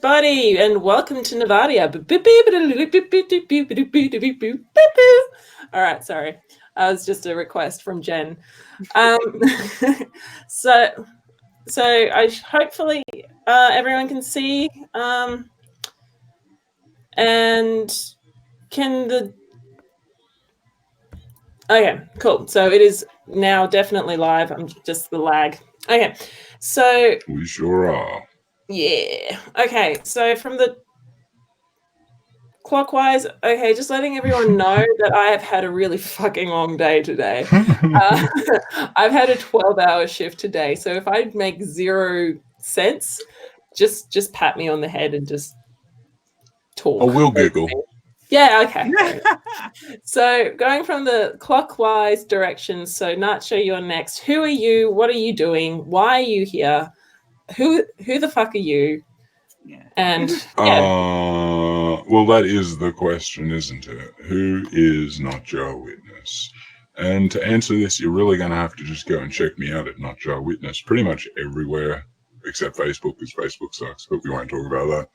Buddy, and welcome to Navadia. All right, sorry. That was just a request from Jen. So I hopefully everyone can see. And can the... Okay, cool. So it is now definitely live. I'm just the lag. Okay, so we sure are. Yeah. Okay, so from the clockwise, okay, just letting everyone know that I have had a really fucking long day today. I've had a 12-hour shift today, so if I make zero sense, just pat me on the head and just talk. Oh, we'll giggle. Yeah, okay. So going from the clockwise direction, so Nacho, you're next. Who are you? What are you doing? Why are you here? Who the fuck are you? Yeah. And well, that is the question, isn't it? Who is Not Joe Witness? And to answer this, you're really going to have to just go and check me out at Not Joe Witness pretty much everywhere except Facebook, because Facebook sucks, but we won't talk about that.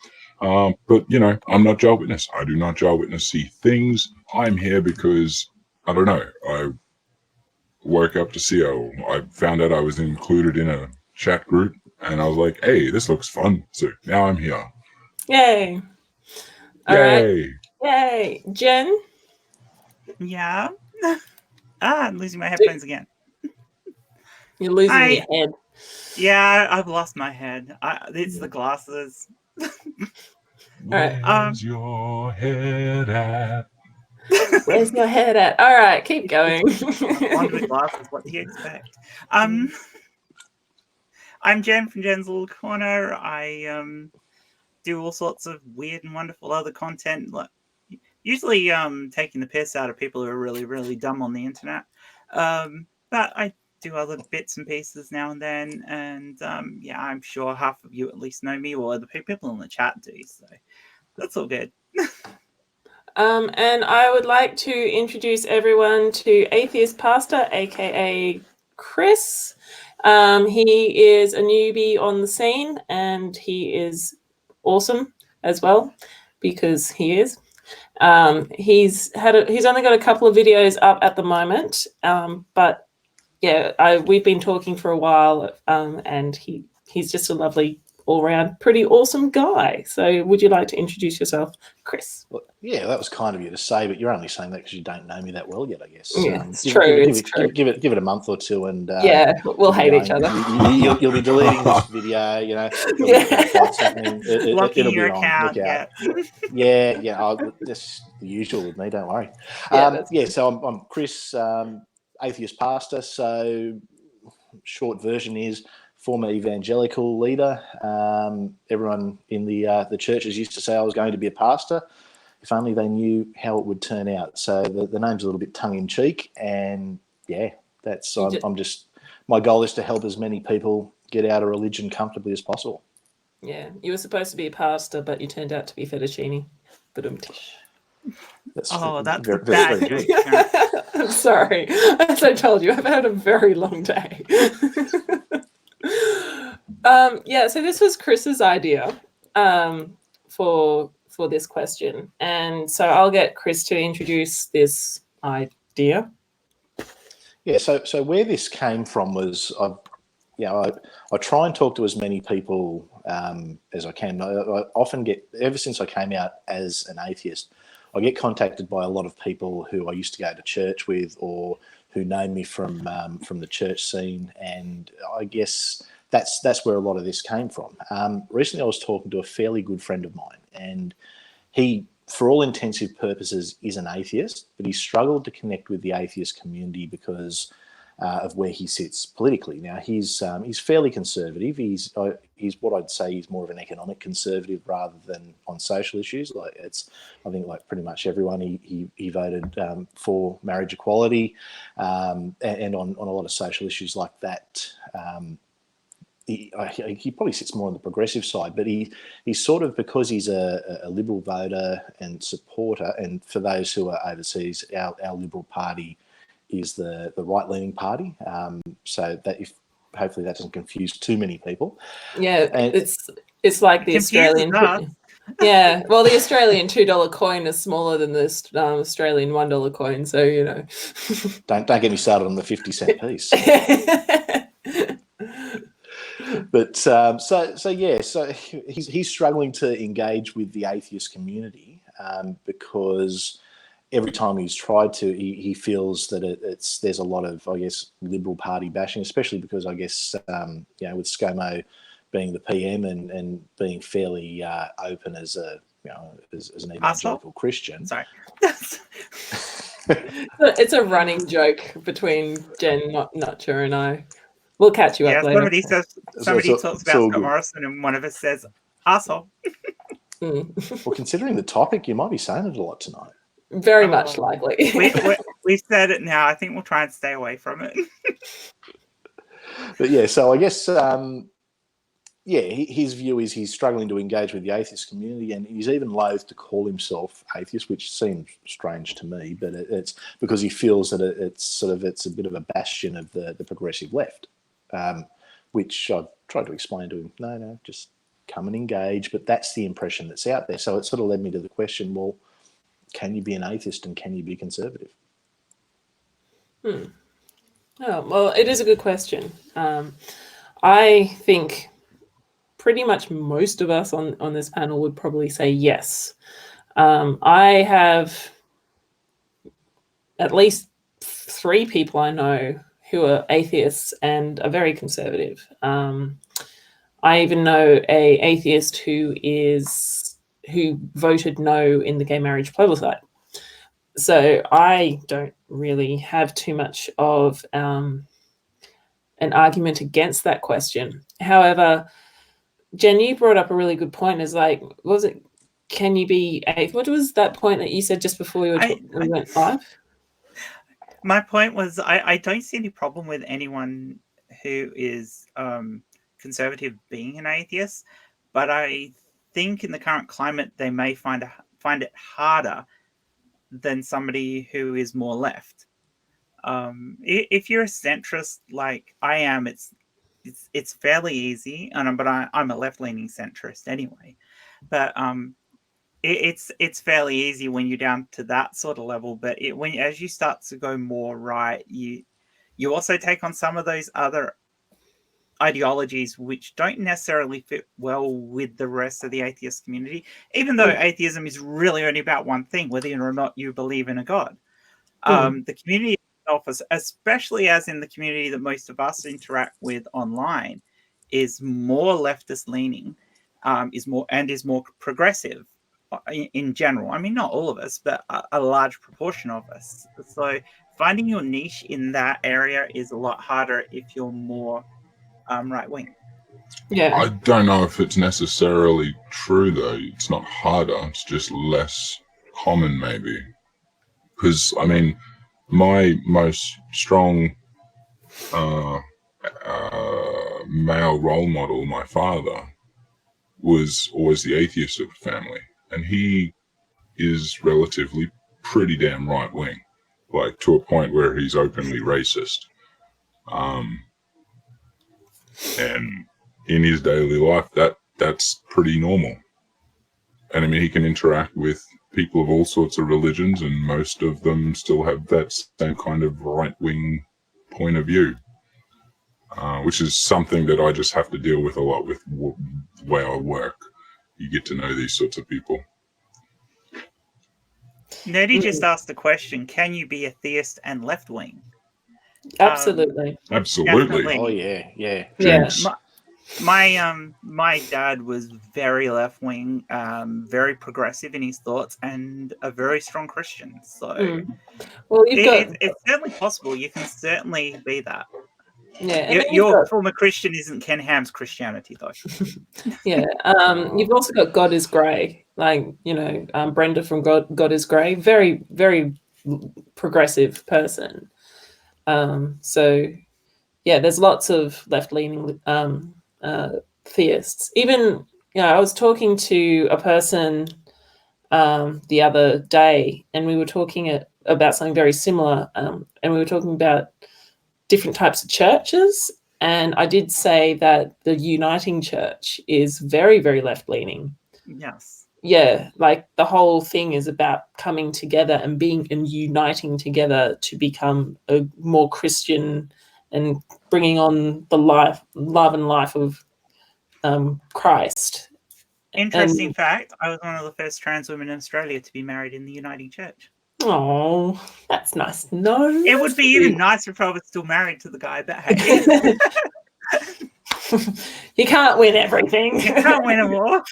But, you know, I'm not Joe Witness. I do not Joe Witness see things. I'm here because, I don't know, I woke up to see I found out I was included in a chat group, and I was like, hey, this looks fun. So now I'm here. Yay. All Yay. Right. Yay. Jen? Yeah. I'm losing my headphones again. You're losing your head. Yeah, I've lost my head. It's the glasses. Where's your head at? Where's your head at? All right, keep going. One with glasses, what do you expect? I'm Jen from Jen's Little Corner. I do all sorts of weird and wonderful other content, like usually taking the piss out of people who are really, really dumb on the internet. But I do other bits and pieces now and then, and yeah, I'm sure half of you at least know me, or the people in the chat do, so that's all good. And I would like to introduce everyone to Atheist Pastor, aka Chris. He is a newbie on the scene, and he is awesome as well, because he is. He's only got a couple of videos up at the moment, but yeah, we've been talking for a while, and he's just a lovely, all-round, pretty awesome guy. So would you like to introduce yourself, Chris? Well, yeah, that was kind of you to say, but you're only saying that because you don't know me that well yet, I guess. Yeah, it's true. Give it a month or two, and yeah, we'll hate each other. You'll be deleting this video. You know, what's happening. It'll be your on. Account, Look out. Yeah. That's the usual with me. Don't worry. Yeah, so I'm Chris, atheist pastor. So short version is former evangelical leader. Everyone in the churches used to say I was going to be a pastor. If only they knew how it would turn out. So the name's a little bit tongue in cheek, and yeah, I'm just my goal is to help as many people get out of religion comfortably as possible. Yeah, you were supposed to be a pastor, but you turned out to be fettuccine. That's very, very good. I'm sorry. As I told you, I've had a very long day. Yeah, so this was Chris's idea for this question, and so I'll get Chris to introduce this idea. Yeah, so where this came from was I try and talk to as many people as I can. I often get, ever since I came out as an atheist, I get contacted by a lot of people who I used to go to church with, or who know me from the church scene, and I guess that's where a lot of this came from. Recently, I was talking to a fairly good friend of mine, and he, for all intensive purposes, is an atheist, but he struggled to connect with the atheist community because of where he sits politically. Now, he's fairly conservative. He's what I'd say he's more of an economic conservative rather than on social issues. I think like pretty much everyone, he voted for marriage equality, and on a lot of social issues like that. He probably sits more on the progressive side, but he's sort of, because he's a Liberal voter and supporter, and for those who are overseas, our Liberal Party is the right-leaning party, so that hopefully that doesn't confuse too many people. Yeah, It's like the Confuses Australian. us. Yeah, well, the Australian $2 coin is smaller than the Australian $1 coin, so you know. Don't get me started on the 50-cent piece. But so he's struggling to engage with the atheist community because every time he's tried to, he feels that there's a lot of, I guess, Liberal Party bashing, especially because I guess with ScoMo being the PM and being fairly open as an evangelical Christian. Sorry. It's a running joke between Jen Notcher and I. We'll catch you up later. Somebody talks about Scott Morrison and one of us says, arsehole. Well, considering the topic, you might be saying it a lot tonight. Very much likely. We've said it now. I think we'll try and stay away from it. But yeah, so I guess, his view is he's struggling to engage with the atheist community, and he's even loath to call himself atheist, which seems strange to me, but it's because he feels that it's a bit of a bastion of the progressive left, which I've tried to explain to him. No, just come and engage, but that's the impression that's out there. So it sort of led me to the question, well, can you be an atheist and can you be conservative? Oh, well, it is a good question. I think pretty much most of us on this panel would probably say yes. I have at least 3 people I know who are atheists and are very conservative. I even know a atheist who voted no in the gay marriage plebiscite. So I don't really have too much of an argument against that question. However, Jen, you brought up a really good point. Is like, can you be atheist? What was that point that you said just before we went live? My point was, I don't see any problem with anyone who is conservative being an atheist, but I think in the current climate they may find it harder than somebody who is more left. If you're a centrist like I am, it's fairly easy, but I'm a left-leaning centrist anyway. But it's fairly easy when you're down to that sort of level. But as you start to go more right, you also take on some of those other ideologies which don't necessarily fit well with the rest of the atheist community, even though atheism is really only about one thing, whether or not you believe in a god. The community itself, especially as in the community that most of us interact with online, is more leftist leaning, is more progressive in general. I mean, not all of us, but a large proportion of us. So finding your niche in that area is a lot harder if you're more right wing. Yeah, I don't know if it's necessarily true though. It's not harder, it's just less common maybe. Because I mean, my most strong male role model, my father, was always the atheist of the family, and he is relatively pretty damn right wing, like to a point where he's openly racist. And in his daily life, that's pretty normal. And I mean, he can interact with people of all sorts of religions, and most of them still have that same kind of right-wing point of view, which is something that I just have to deal with a lot with the way I work. You get to know these sorts of people. Nerdy just asked the question, can you be a theist and left-wing? absolutely. Absolutely. Definitely. Oh yeah. Jinx. My dad was very left-wing, very progressive in his thoughts, and a very strong Christian. So Well, it's certainly possible. You can certainly be that. Yeah, Your former Christian isn't Ken Ham's Christianity, though. Yeah, you've also got God is Grey, like Brenda from God is Grey, very very progressive person. So yeah, there's lots of left-leaning theists. Even I was talking to a person the other day, and we were talking about something very similar, and we were talking about different types of churches. And I did say that the Uniting Church is very, very left-leaning. Yes. Yeah, like the whole thing is about coming together and being and uniting together to become a more Christian and bringing on the love and life of Christ. Interesting fact, I was one of the first trans women in Australia to be married in the Uniting Church. Oh, that's nice to know. It would be even nicer if I was still married to the guy, but hey. You can't win everything. You can't win them all.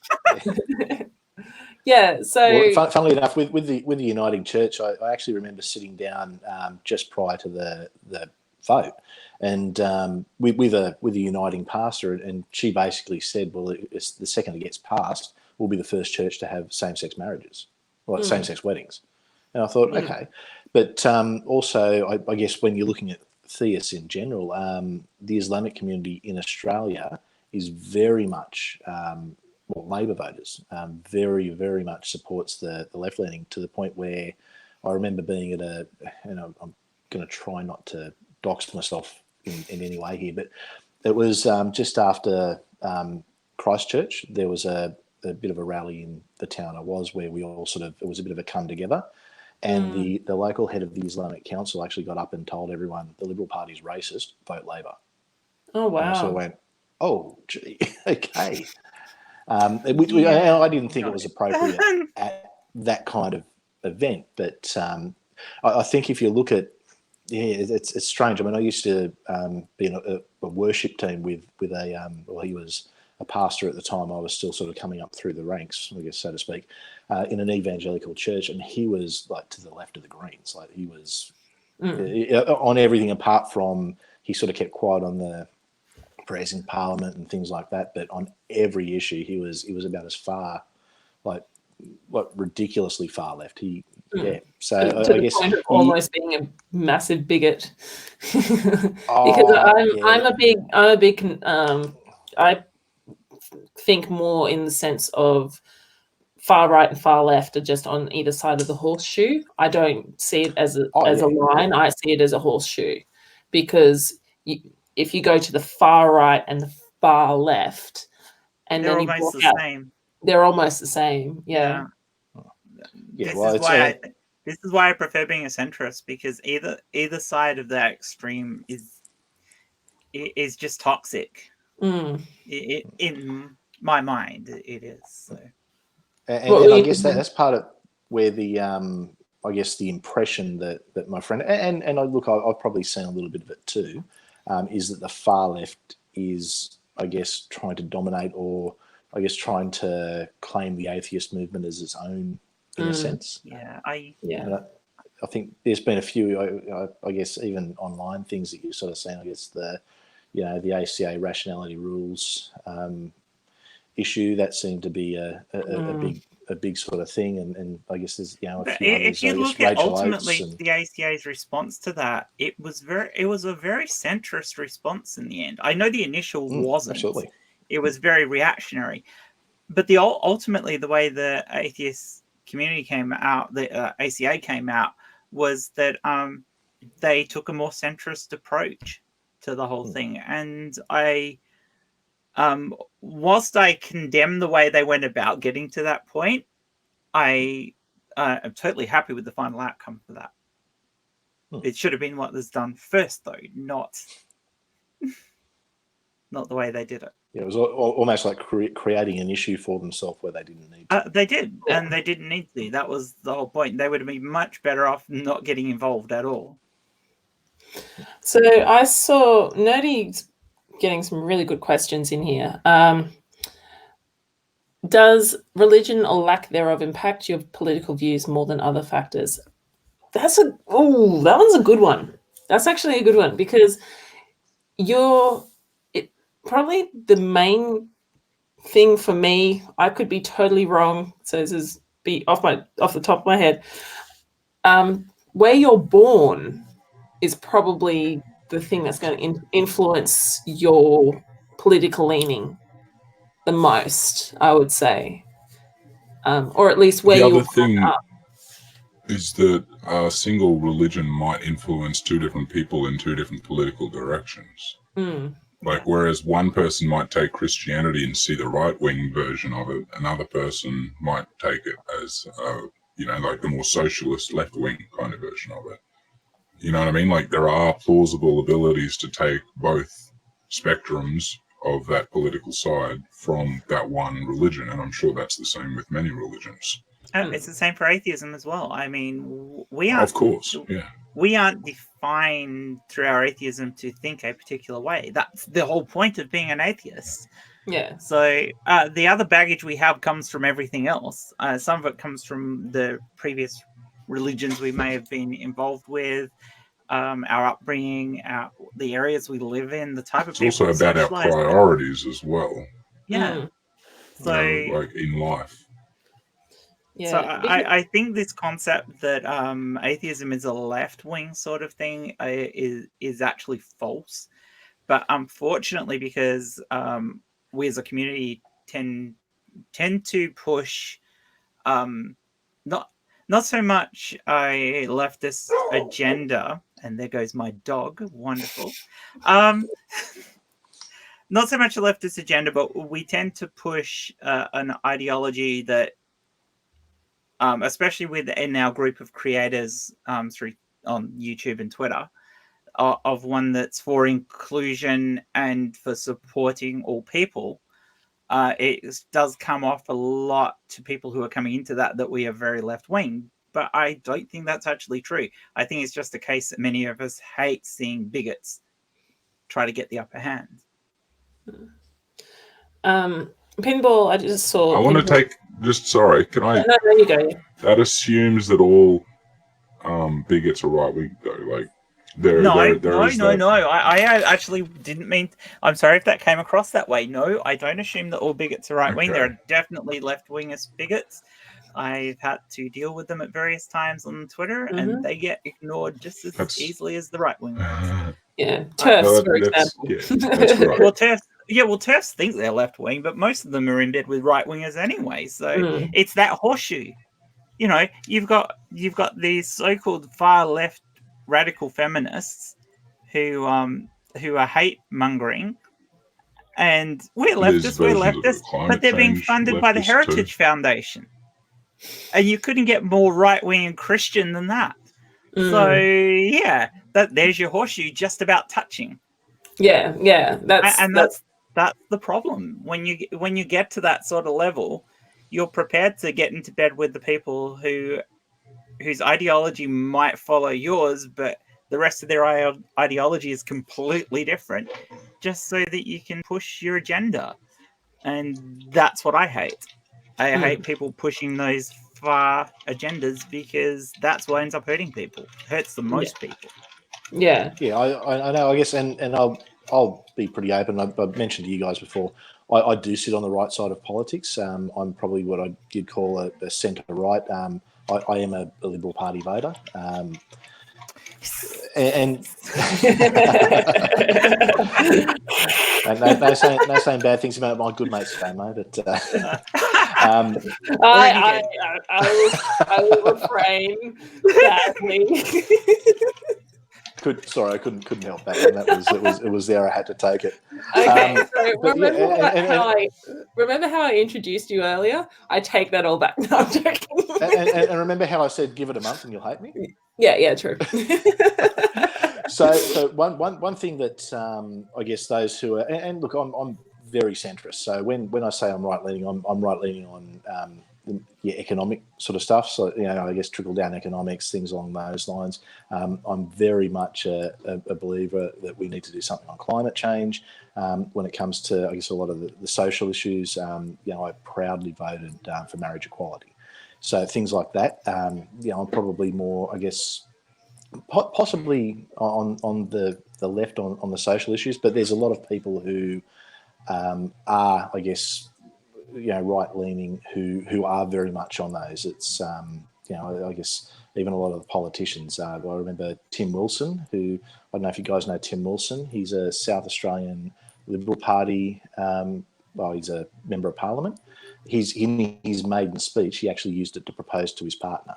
Yeah, so well, funnily enough, with the Uniting Church, I actually remember sitting down just prior to the vote, and with a uniting pastor, and she basically said, "Well, it's the second it gets passed, we'll be the first church to have same-sex marriages, or same-sex weddings." And I thought, okay, but also, I guess when you're looking at theists in general, the Islamic community in Australia is very much Labor voters, very, very much supports the left leaning, to the point where I remember being at I'm going to try not to dox myself in any way here, but it was just after Christchurch. There was a bit of a rally in the town I was, where we all it was a bit of a come together. And the local head of the Islamic Council actually got up and told everyone the Liberal Party's racist, vote Labor. Oh, wow. And I sort of went, oh, gee, okay. I didn't think it was appropriate at that kind of event. But I think if you look at, it's strange. I mean, I used to be in a worship team with he was a pastor at the time. I was still sort of coming up through the ranks, I guess, so to speak, in an evangelical church, and he was like to the left of the Greens. Like he was on everything apart from, he sort of kept quiet on the prayers in Parliament and things like that, but on every issue he was about as far, like ridiculously far left. So to I the guess point of almost being a massive bigot. Because I'm a big I think more in the sense of far right and far left are just on either side of the horseshoe. I don't see it as a line. I see it as a horseshoe, because if you go to the far right and the far left, and they're then almost the same. They're almost the same. Yeah. This is why I prefer being a centrist, because either side of that extreme is just toxic. In my mind, it is. So. And I guess that's part of where the I guess the impression that my friend and I look, I've probably seen a little bit of it too, is that the far left is, I guess, trying to dominate, or I guess trying to claim the atheist movement as its own, in a sense. I think there's been a few, I guess, even online things that you've sort of seen. I guess the ACA rationality rules issue that seemed to be a big sort of thing, and I guess there's a few others. If you look at ultimately the ACA's response to that, it was a very centrist response in the end. I know the initial wasn't. Absolutely. It was very reactionary, but ultimately the way the atheist community came out, the ACA came out, was that they took a more centrist approach to the whole thing, and whilst I condemn the way they went about getting to that point, I am totally happy with the final outcome for that. It should have been what was done first, though, not the way they did it. Yeah, it was almost like creating an issue for themselves where they didn't need to. They did, and they didn't need to. That was the whole point. They would have been much better off not getting involved at all. So I saw Nerdy's getting some really good questions in here. Does religion or lack thereof impact your political views more than other factors? That one's a good one. That's actually a good one, because probably the main thing for me, I could be totally wrong, so this is off the top of my head. Where you're born is probably the thing that's going to influence your political leaning the most, I would say, or at least where the you're other thing up. Is that a single religion might influence two different people in two different political directions. Like, whereas one person might take Christianity and see the right-wing version of it, another person might take it as, like the more socialist left-wing kind of version of it. You know what I mean? Like, there are plausible abilities to take both spectrums of that political side from that one religion, and I'm sure that's the same with many religions. It's the same for atheism as well. I mean, we aren't, of course, yeah. We aren't defined through our atheism to think a particular way. That's the whole point of being an atheist. Yeah. So the other baggage we have comes from everything else. Some of it comes from the previous religions we may have been involved with, our upbringing, the areas we live in, the type of people. It's also about our priorities as well. Yeah. So, like in life. Yeah, so I think this concept that atheism is a left-wing sort of thing is actually false. But unfortunately, because we as a community tend to push not so much a leftist agenda, and there goes my dog, wonderful. Not so much a leftist agenda, but we tend to push an ideology that especially within our group of creators through on YouTube and Twitter, of one that's for inclusion and for supporting all people. It does come off a lot to people who are coming into that we are very left-wing, but I don't think that's actually true. I think it's just a case that many of us hate seeing bigots try to get the upper hand. Pinball, I just saw. I want to take. Sorry, can I? No, there you go. That assumes that all bigots are right-wing, though. Like, No. I actually didn't mean. I'm sorry if that came across that way. No, I don't assume that all bigots are right-wing. Okay. There are definitely left-wingist bigots. I've had to deal with them at various times on Twitter, and they get ignored just as easily as the right-wing ones. Yeah, TERFs, for example. Yeah, that's right. Well, TERFs think they're left-wing, but most of them are in bed with right-wingers anyway. So it's that horseshoe. You know, you've got these so-called far-left radical feminists who are hate-mongering, and we're leftists, but they're being funded by the Heritage Foundation. And you couldn't get more right-wing and Christian than that. So yeah, there's your horseshoe just about touching. Yeah, that's the problem. When you get to that sort of level, you're prepared to get into bed with the people whose ideology might follow yours, but the rest of their ideology is completely different, just so that you can push your agenda. And that's what I hate. I hate people pushing those far agendas, because that's what ends up hurting people. It hurts the most people. Yeah. Yeah, I know, I guess, and I'll be pretty open. I've mentioned to you guys before, I do sit on the right side of politics. I'm probably what I did call a centre-right. I am a Liberal Party voter. And no saying bad things about my good mate Samo, but I will refrain badly. I couldn't help that. It was there. I had to take it. Okay, so remember how I introduced you earlier? I take that all back. No, I'm joking. and remember how I said, "Give it a month and you'll hate me." Yeah, true. So one thing that I guess those who are, and look, I'm very centrist. So when I say I'm right leaning, I'm right leaning on economic sort of stuff. So I guess trickle down economics, things along those lines. I'm very much a believer that we need to do something on climate change. When it comes to, I guess, a lot of the social issues, I proudly voted for marriage equality. So things like that. I'm probably more, I guess, possibly on the left on the social issues, but there's a lot of people who are, I guess, right-leaning who are very much on those. It's, I guess even a lot of the politicians. I remember Tim Wilson, who, I don't know if you guys know Tim Wilson. He's a South Australian Liberal Party, he's a member of Parliament. In his maiden speech, he actually used it to propose to his partner,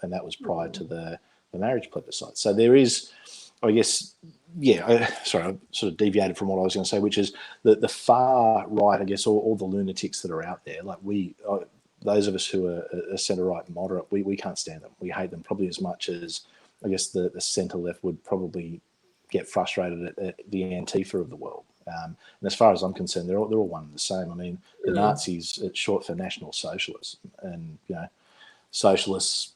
and that was prior to the marriage plebiscite. So there is, I guess, sorry, I sort of deviated from what I was going to say, which is the far right, I guess, all the lunatics that are out there. Like those of us who are centre right and moderate, we can't stand them. We hate them probably as much as, I guess, the centre left would probably get frustrated at the Antifa of the world. And as far as I'm concerned, they're all one and the same. I mean, the Nazis, it's short for National Socialists, and socialists,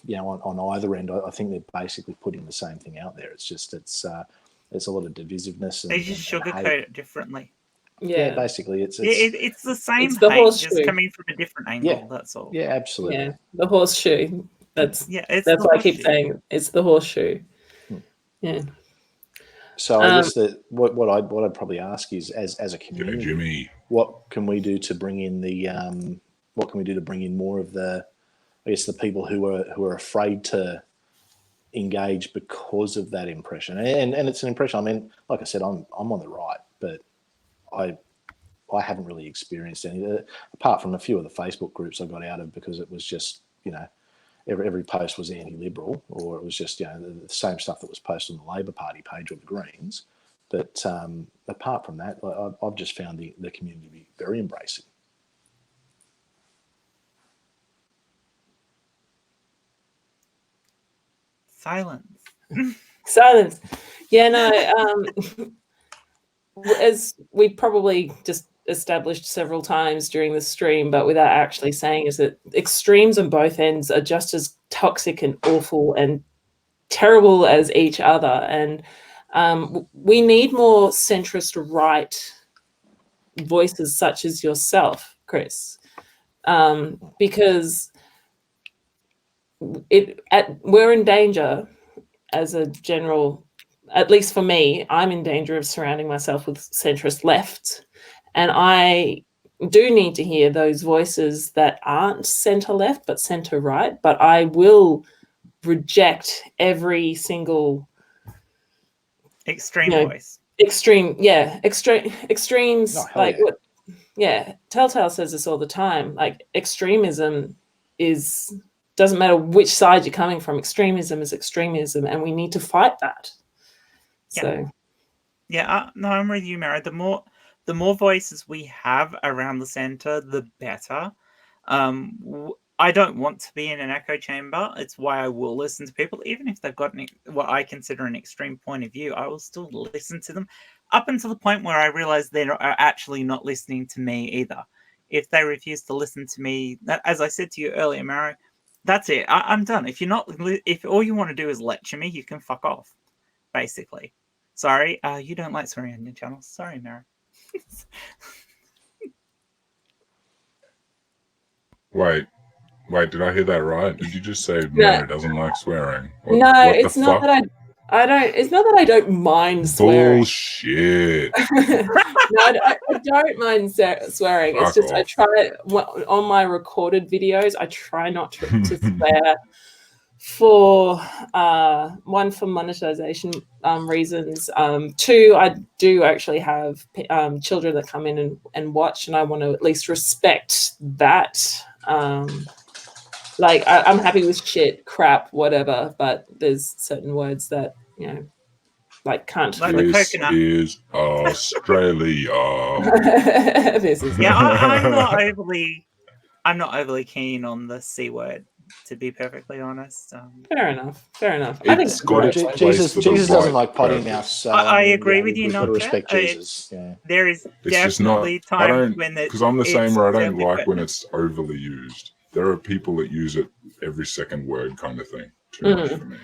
on either end, I think they're basically putting the same thing out there. It's just it's a lot of divisiveness. They just sugarcoat it differently. Yeah, basically, it's the same it's the hate, horseshoe. just coming from a different angle. Yeah. That's all. Yeah, absolutely. Yeah, the horseshoe. That's why I keep saying it's the horseshoe. Yeah. So I guess that what I'd probably ask is, as a community, Jimmy, what can we do to bring in more of the, I guess, the people who are afraid to engage because of that impression, and it's an impression. I mean, like I said, I'm on the right, but I haven't really experienced any, apart from a few of the Facebook groups I got out of because it was just every post was anti-liberal, or it was just the same stuff that was posted on the Labor Party page or the Greens. But apart from that, I've just found the community to be very embracing. Silence. Yeah, no. As we probably just established several times during the stream, but without actually saying, is that extremes on both ends are just as toxic and awful and terrible as each other. And we need more centrist right voices such as yourself, Chris, because we're in danger as a general. At least for me, I'm in danger of surrounding myself with centrist left. And I do need to hear those voices that aren't centre left, but centre right. But I will reject every single extreme voice. Extremes like what? Yeah, Telltale says this all the time. Like, extremism doesn't matter which side you're coming from. Extremism is extremism, and we need to fight that. So, no, I'm with you, Mara. The more voices we have around the center, the better. I don't want to be in an echo chamber. It's why I will listen to people, even if they've got what I consider an extreme point of view. I will still listen to them up until the point where I realize they're actually not listening to me either. If they refuse to listen to me, as I said to you earlier, Mara, that's it. I'm done. If all you want to do is lecture me, you can fuck off. Basically. Sorry, you don't like swearing on your channel. Sorry, Mara. Wait, did I hear that right? Did you just say Mara doesn't like swearing? It's not that I don't mind swearing. Bullshit. I don't mind swearing. It's just I try on my recorded videos. I try not to swear. For one, for monetization reasons. Two, I do actually have children that come in and watch, and I want to at least respect that. I'm happy with shit, crap, whatever, but there's certain words that can't. Like this is Australia. This is I'm not overly keen on the C word, to be perfectly honest. Fair enough. I think Jesus doesn't like potty mouth. So I agree with you. Not to respect Jesus. There is definitely times when because I'm the same where I don't like when it's overly used. There are people that use it every second word kind of thing. Too much for me.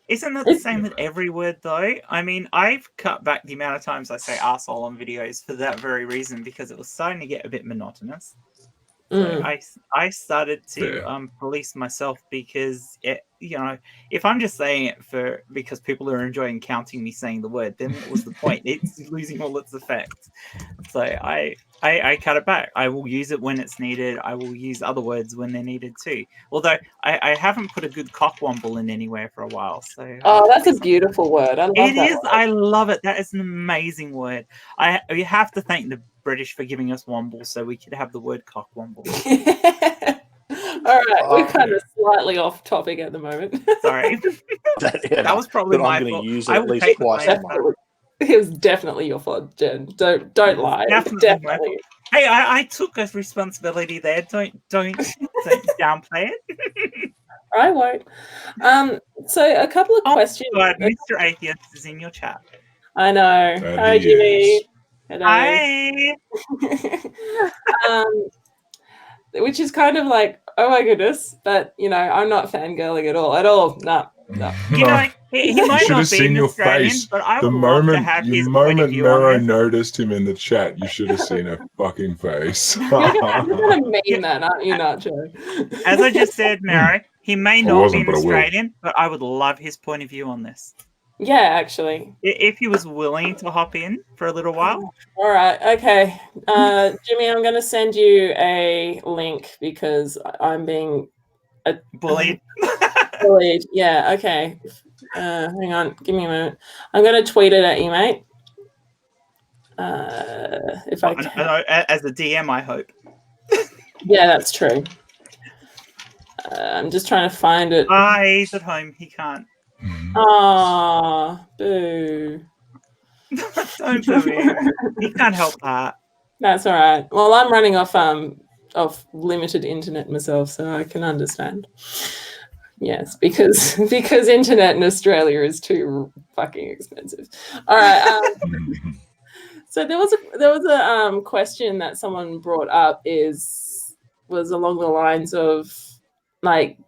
Isn't that the same with every word, though? I mean, I've cut back the amount of times I say arsehole on videos for that very reason, because it was starting to get a bit monotonous. So I started to police myself, because if I'm just saying it because people are enjoying counting me saying the word, then what was the point? It's losing all its effect. So I cut it back. I will use it when it's needed. I will use other words when they're needed too. Although I haven't put a good cockwomble in anywhere for a while. So that's a beautiful word. I love that. It is. I love it. That is an amazing word. We have to thank the British for giving us womble so we could have the word cockwomble. All right, we kind of slightly off topic at the moment. Sorry. That was probably my I'm going fault. to use it I at will least take the twice a blame. month. It was definitely your fault, Jen. Don't lie. Definitely my Definitely. Hey, I took a responsibility there. Don't downplay it. I won't. So a couple of questions. God, Mr. Atheist is in your chat. I know. That Hi, he Jimmy. is. Hello. Hi. Which is kind of like, oh my goodness, but you know, I'm not fangirling at all. No. You know, he might should not have be seen an your Australian, face. but I The would love to moment, have the his point of moment view on Mero this. noticed him in the chat, you should have seen a fucking face. You're gonna mean that, aren't you, Nacho? As I just said, Mero, he may I not be wasn't, an but I will. Australian, but I would love his point of view on this. Yeah, actually. If he was willing to hop in for a little while. All right, okay. Jimmy, I'm going to send you a link because I'm being Bullied. bullied. Yeah, okay. Hang on, give me a moment. I'm going to tweet it at you, mate. If I can. As a DM, I hope. Yeah, that's true. I'm just trying to find it. He's at home. He can't. Aw, boo. Don't boo him. He can't help that. That's all right. Well, I'm running off limited internet myself, so I can understand. Yes, because internet in Australia is too fucking expensive. All right. So there was a question that someone brought up was along the lines of like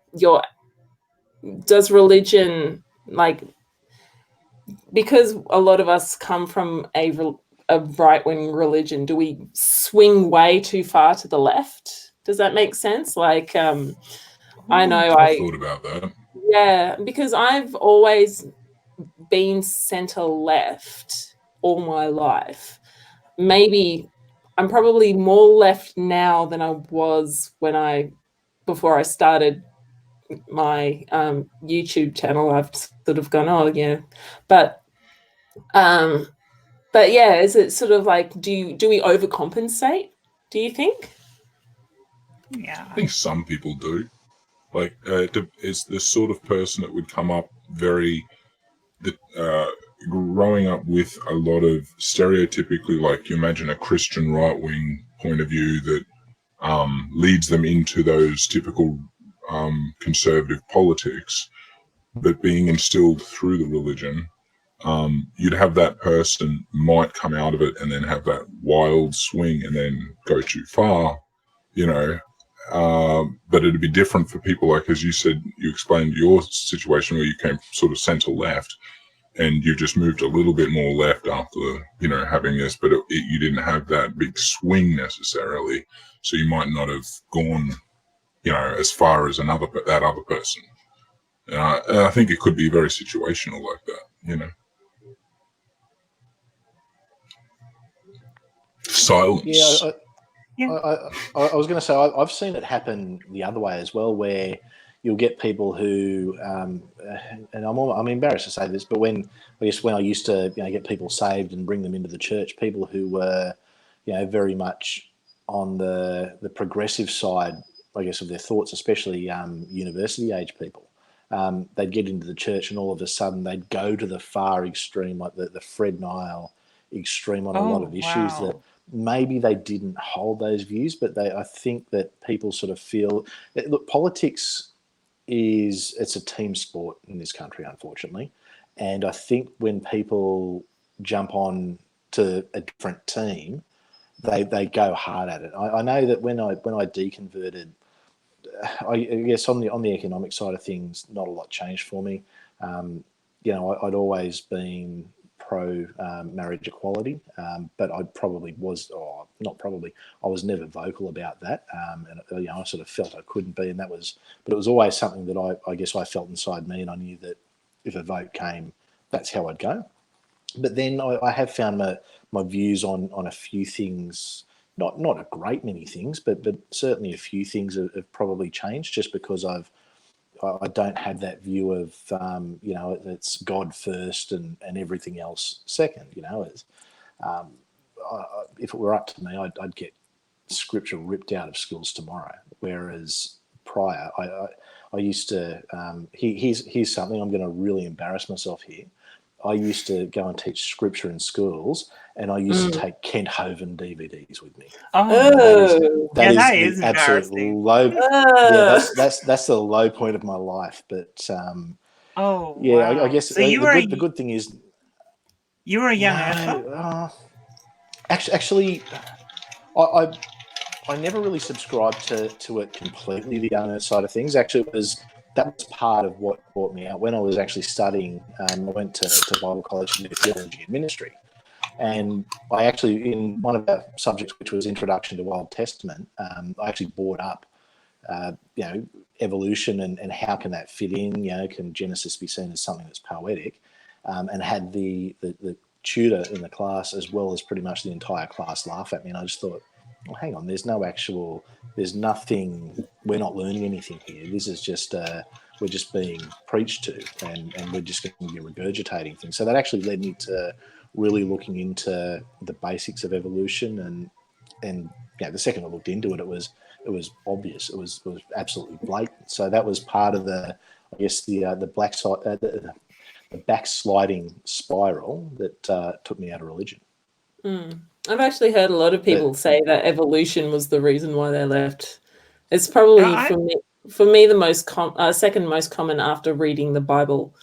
does religion, like, because a lot of us come from a right-wing religion, do we swing way too far to the left? Does that make sense? Like, I know I thought about that. Yeah, because I've always been center left all my life. Maybe I'm probably more left now than I was before I started my YouTube channel. I've sort of gone, oh yeah, but yeah, is it sort of like, do we overcompensate? Do you think? Yeah, I think some people do. Like, it's the sort of person that would come up growing up with a lot of stereotypically, like, you imagine a Christian right-wing point of view that leads them into those typical conservative politics, but being instilled through the religion, you'd have that person might come out of it and then have that wild swing and then go too far, you know. But it'd be different for people, like, as you said, you explained your situation where you came sort of center left and you just moved a little bit more left after, you know, having this, but you didn't have that big swing necessarily. So you might not have gone, you know, as far as that other person. And I think it could be very situational like that, you know. Silence. Yeah, I was going to say I've seen it happen the other way as well, where you'll get people who, and I'm embarrassed to say this, but when I used to, you know, get people saved and bring them into the church, people who were, you know, very much on the progressive side, I guess, of their thoughts, especially university age people, they'd get into the church and all of a sudden they'd go to the far extreme, like the Fred Nile extreme on a lot of issues that maybe they didn't hold those views, but I think that people sort of feel that, look, politics it's a team sport in this country, unfortunately. And I think when people jump on to a different team, they go hard at it. I know that when I deconverted, I guess on the economic side of things, not a lot changed for me. You know, I'd always been pro marriage equality, but I probably was, or not probably, I was never vocal about that, and you know, I sort of felt I couldn't be, and but it was always something that I guess I felt inside me, and I knew that if a vote came, that's how I'd go. But then I have found my views on a few things, not a great many things, but certainly a few things have probably changed, just because I don't have that view of, you know, it's God first and everything else second. You know, if it were up to me, I'd get scripture ripped out of schools tomorrow. Whereas prior, I used to. Here's something I'm going to really embarrass myself here. I used to go and teach scripture in schools, and I used to take Kent Hovind DVDs with me. Oh, That is that the is absolute embarrassing. low. uh, Yeah, that's the low point of my life. But Oh, yeah, wow. I guess So you the good thing is you were a young earther? no. Actually, I never really subscribed to it completely, the young earth side of things. Actually, that was part of what brought me out. When I was actually studying, I went to Bible college to do theology and ministry. And I actually, in one of our subjects, which was Introduction to Old Testament, I actually brought up, evolution and how can that fit in? Can Genesis be seen as something that's poetic? And had the tutor in the class, as well as pretty much the entire class, laugh at me. And I just thought, well, hang on, there's nothing, we're not learning anything here. This is just, we're just being preached to, and we're just going to be regurgitating things. So that actually led me to really looking into the basics of evolution, and the second I looked into it, it was obvious. It was absolutely blatant. So that was part of the black side, the backsliding spiral that took me out of religion. I've actually heard a lot of people say that evolution was the reason why they left. It's probably for me the second most common after reading the Bible.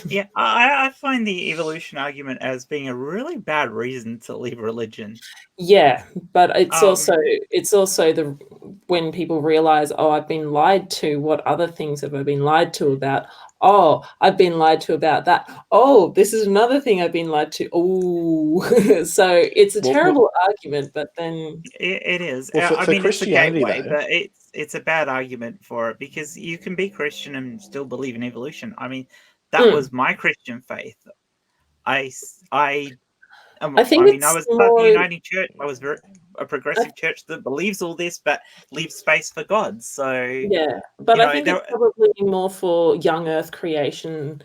Yeah, I find the evolution argument as being a really bad reason to leave religion. Yeah, but it's also the when people realize, oh, I've been lied to. What other things have I been lied to about? Oh, I've been lied to about that. Oh, this is another thing I've been lied to. Oh, so it's a terrible argument, but then it is. Well, I mean, it's a gateway, though, but it's a bad argument for it, because you can be Christian and still believe in evolution. I mean, that was my Christian faith. I think I was part of the Uniting Church. I was a progressive church that believes all this, but leaves space for God. So yeah, but I think it's probably more for young Earth creation.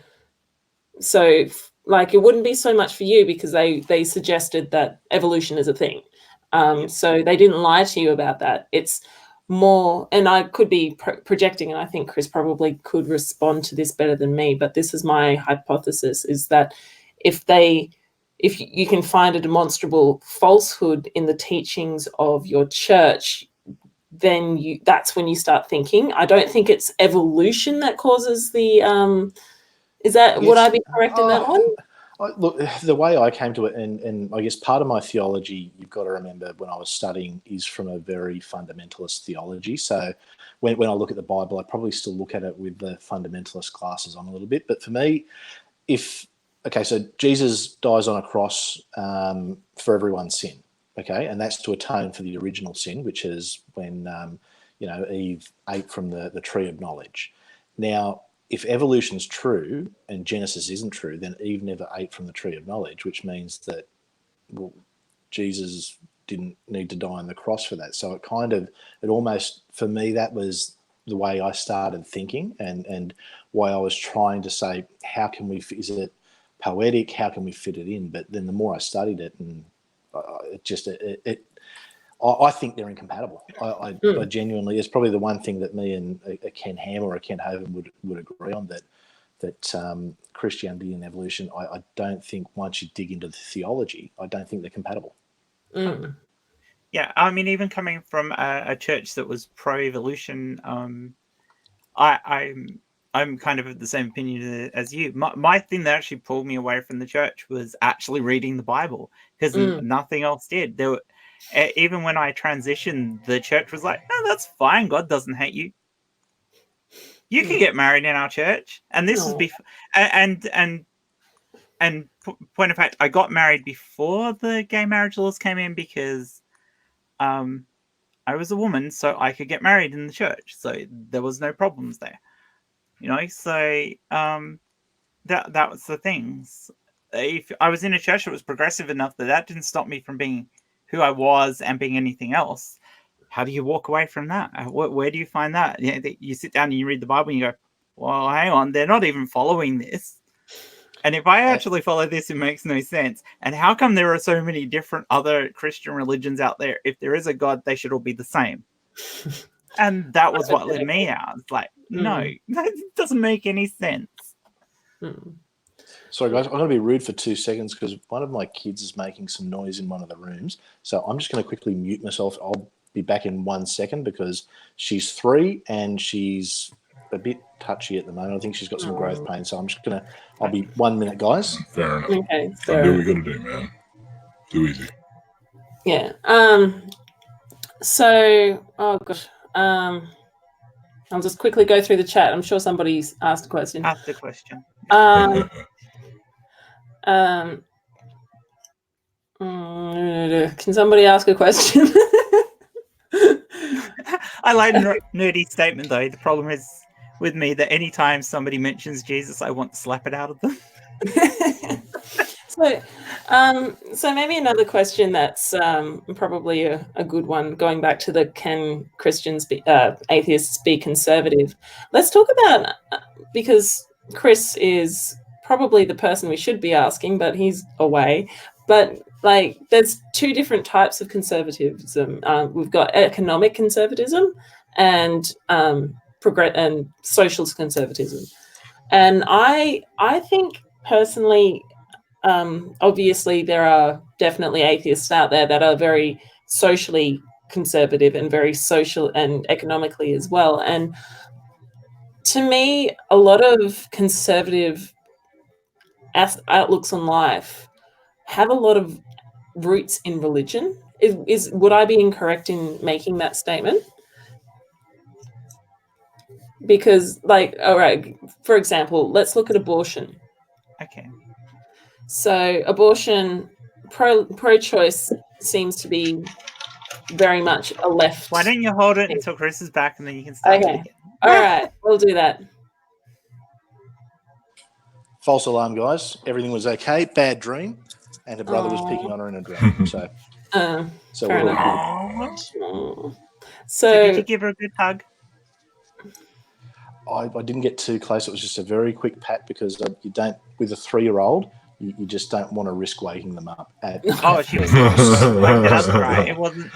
So, like, it wouldn't be so much for you because they suggested that evolution is a thing. So they didn't lie to you about that. It's more, and I could be projecting, and I think Chris probably could respond to this better than me, but this is my hypothesis, is that if you can find a demonstrable falsehood in the teachings of your church, then that's when you start thinking. I don't think it's evolution that causes the would I be correct in that one? Look, the way I came to it, and I guess part of my theology, you've got to remember, when I was studying, is from a very fundamentalist theology. So when I look at the Bible, I probably still look at it with the fundamentalist glasses on a little bit. But for me, so Jesus dies on a cross for everyone's sin, okay? And that's to atone for the original sin, which is when, Eve ate from the tree of knowledge. Now, if evolution's true and Genesis isn't true, then Eve never ate from the tree of knowledge, which means that, well, Jesus didn't need to die on the cross for that. So it almost, for me, that was the way I started thinking, and why I was trying to say, is it poetic? How can we fit it in? But then the more I studied it, and I think they're incompatible. I genuinely, it's probably the one thing that me and a Ken Ham or a Ken Hovind would agree on, that Christianity and evolution, I don't think, once you dig into the theology, I don't think they're compatible. Yeah, I mean, even coming from a church that was pro-evolution, I'm kind of of the same opinion as you. My thing that actually pulled me away from the church was actually reading the Bible, because nothing else did. Even when I transitioned, the church was like, no, that's fine. God doesn't hate you. You can get married in our church. And this was before. And point of fact, I got married before the gay marriage laws came in, because I was a woman, so I could get married in the church. So there was no problems there. So that was the things. If I was in a church that was progressive enough that didn't stop me from being who I was and being anything else, how do you walk away from that? Where do you find that? You sit down and you read the Bible and you go, well, hang on, they're not even following this. And if I actually follow this, it makes no sense. And how come there are so many different other Christian religions out there? If there is a God, they should all be the same. And that was what led me out. It's like, no, that doesn't make any sense. Sorry, guys, I'm going to be rude for 2 seconds because one of my kids is making some noise in one of the rooms. So I'm just going to quickly mute myself. I'll be back in 1 second because she's 3 and she's a bit touchy at the moment. I think she's got some growth pain. So I'm just going to, I'll be 1 minute, guys. Fair enough. Okay. So, do what you got to do, man. Too easy. Yeah. So, oh gosh. I'll just quickly go through the chat. I'm sure somebody's asked a question. Ask the question. Can somebody ask a question? I like nerdy statement though. The problem is with me that anytime somebody mentions Jesus, I want to slap it out of them. So maybe another question that's probably a good one, going back to the can atheists be conservative? Let's talk about, because Chris is probably the person we should be asking, but he's away. But like, there's two different types of conservatism. We've got economic conservatism and social conservatism. And I think personally, obviously there are definitely atheists out there that are very socially conservative and very social and economically as well. And to me, a lot of conservative outlooks on life have a lot of roots in religion. Would I be incorrect in making that statement? Because, like, all right, for example, let's look at abortion. Okay. So abortion, pro-choice seems to be very much a left. Why don't you hold it until Chris is back and then you can start it again? All right, we'll do that. False alarm, guys. Everything was okay. Bad dream. And her brother was picking on her in a dream. So fair we're enough. So did you give her a good hug? I didn't get too close. It was just a very quick pat because you don't, with a 3-year-old, you just don't want to risk waking them up. Oh, she was that's right. It wasn't.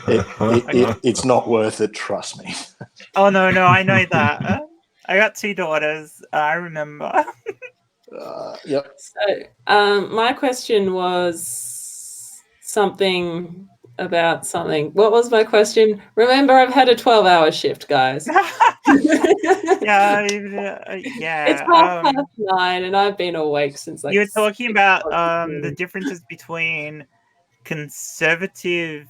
It's not worth it. Trust me. Oh no, I know that. I got 2 daughters. I remember. Yep. So my question was something about something. What was my question? Remember, I've had a 12-hour shift, guys. yeah. It's 9:30 and I've been awake since like. You were talking about the differences between conservative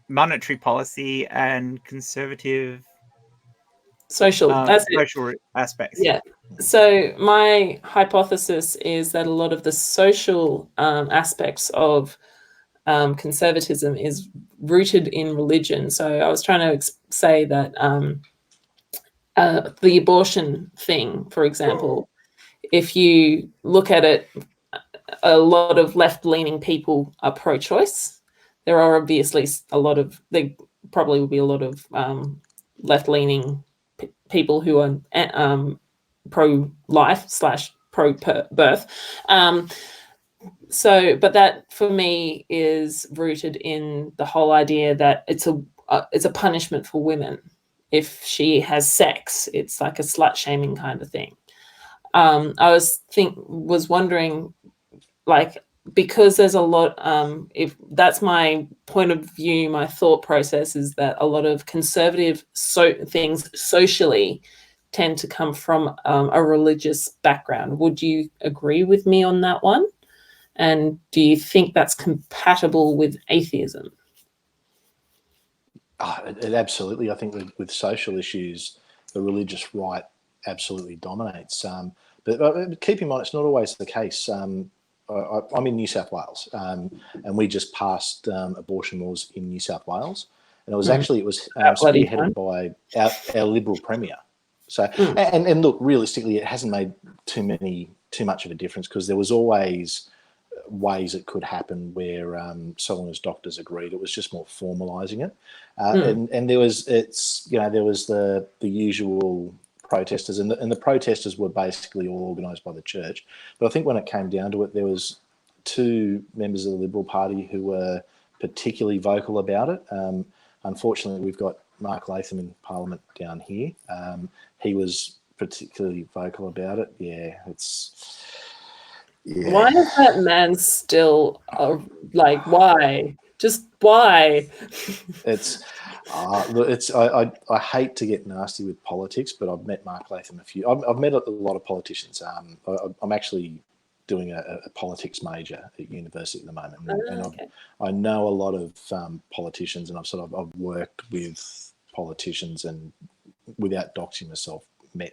monetary policy and conservative social aspects. Yeah. So my hypothesis is that a lot of the social aspects of conservatism is rooted in religion. So I was trying to say that the abortion thing, for example, if you look at it, a lot of left-leaning people are pro-choice. There are obviously there probably will be a lot of left-leaning people who are pro-life / pro-birth. But that for me is rooted in the whole idea that it's a punishment for women. If she has sex, it's like a slut-shaming kind of thing. I was wondering, like, because there's a lot, if that's my point of view, my thought process is that a lot of conservative things socially tend to come from a religious background. Would you agree with me on that one? And do you think that's compatible with atheism? Absolutely. I think with social issues, the religious right absolutely dominates. But keep in mind, it's not always the case. I'm in New South Wales, and we just passed abortion laws in New South Wales, and it was spearheaded by our Liberal Premier. So, and look, realistically, it hasn't made too much of a difference because there was always ways it could happen where so long as doctors agreed. It was just more formalising it, and there was the usual protesters, and the protesters were basically all organised by the church. But I think when it came down to it, there was 2 members of the Liberal Party who were particularly vocal about it. unfortunately, we've got Mark Latham in Parliament down here. He was particularly vocal about it. Yeah, it's... Yeah. Why is that man still like? Why? Just why? I hate to get nasty with politics, but I've met Mark Latham I've met a lot of politicians. I'm actually doing a politics major at university at the moment, and okay. I know a lot of politicians, and I've worked with politicians, and without doxing myself, met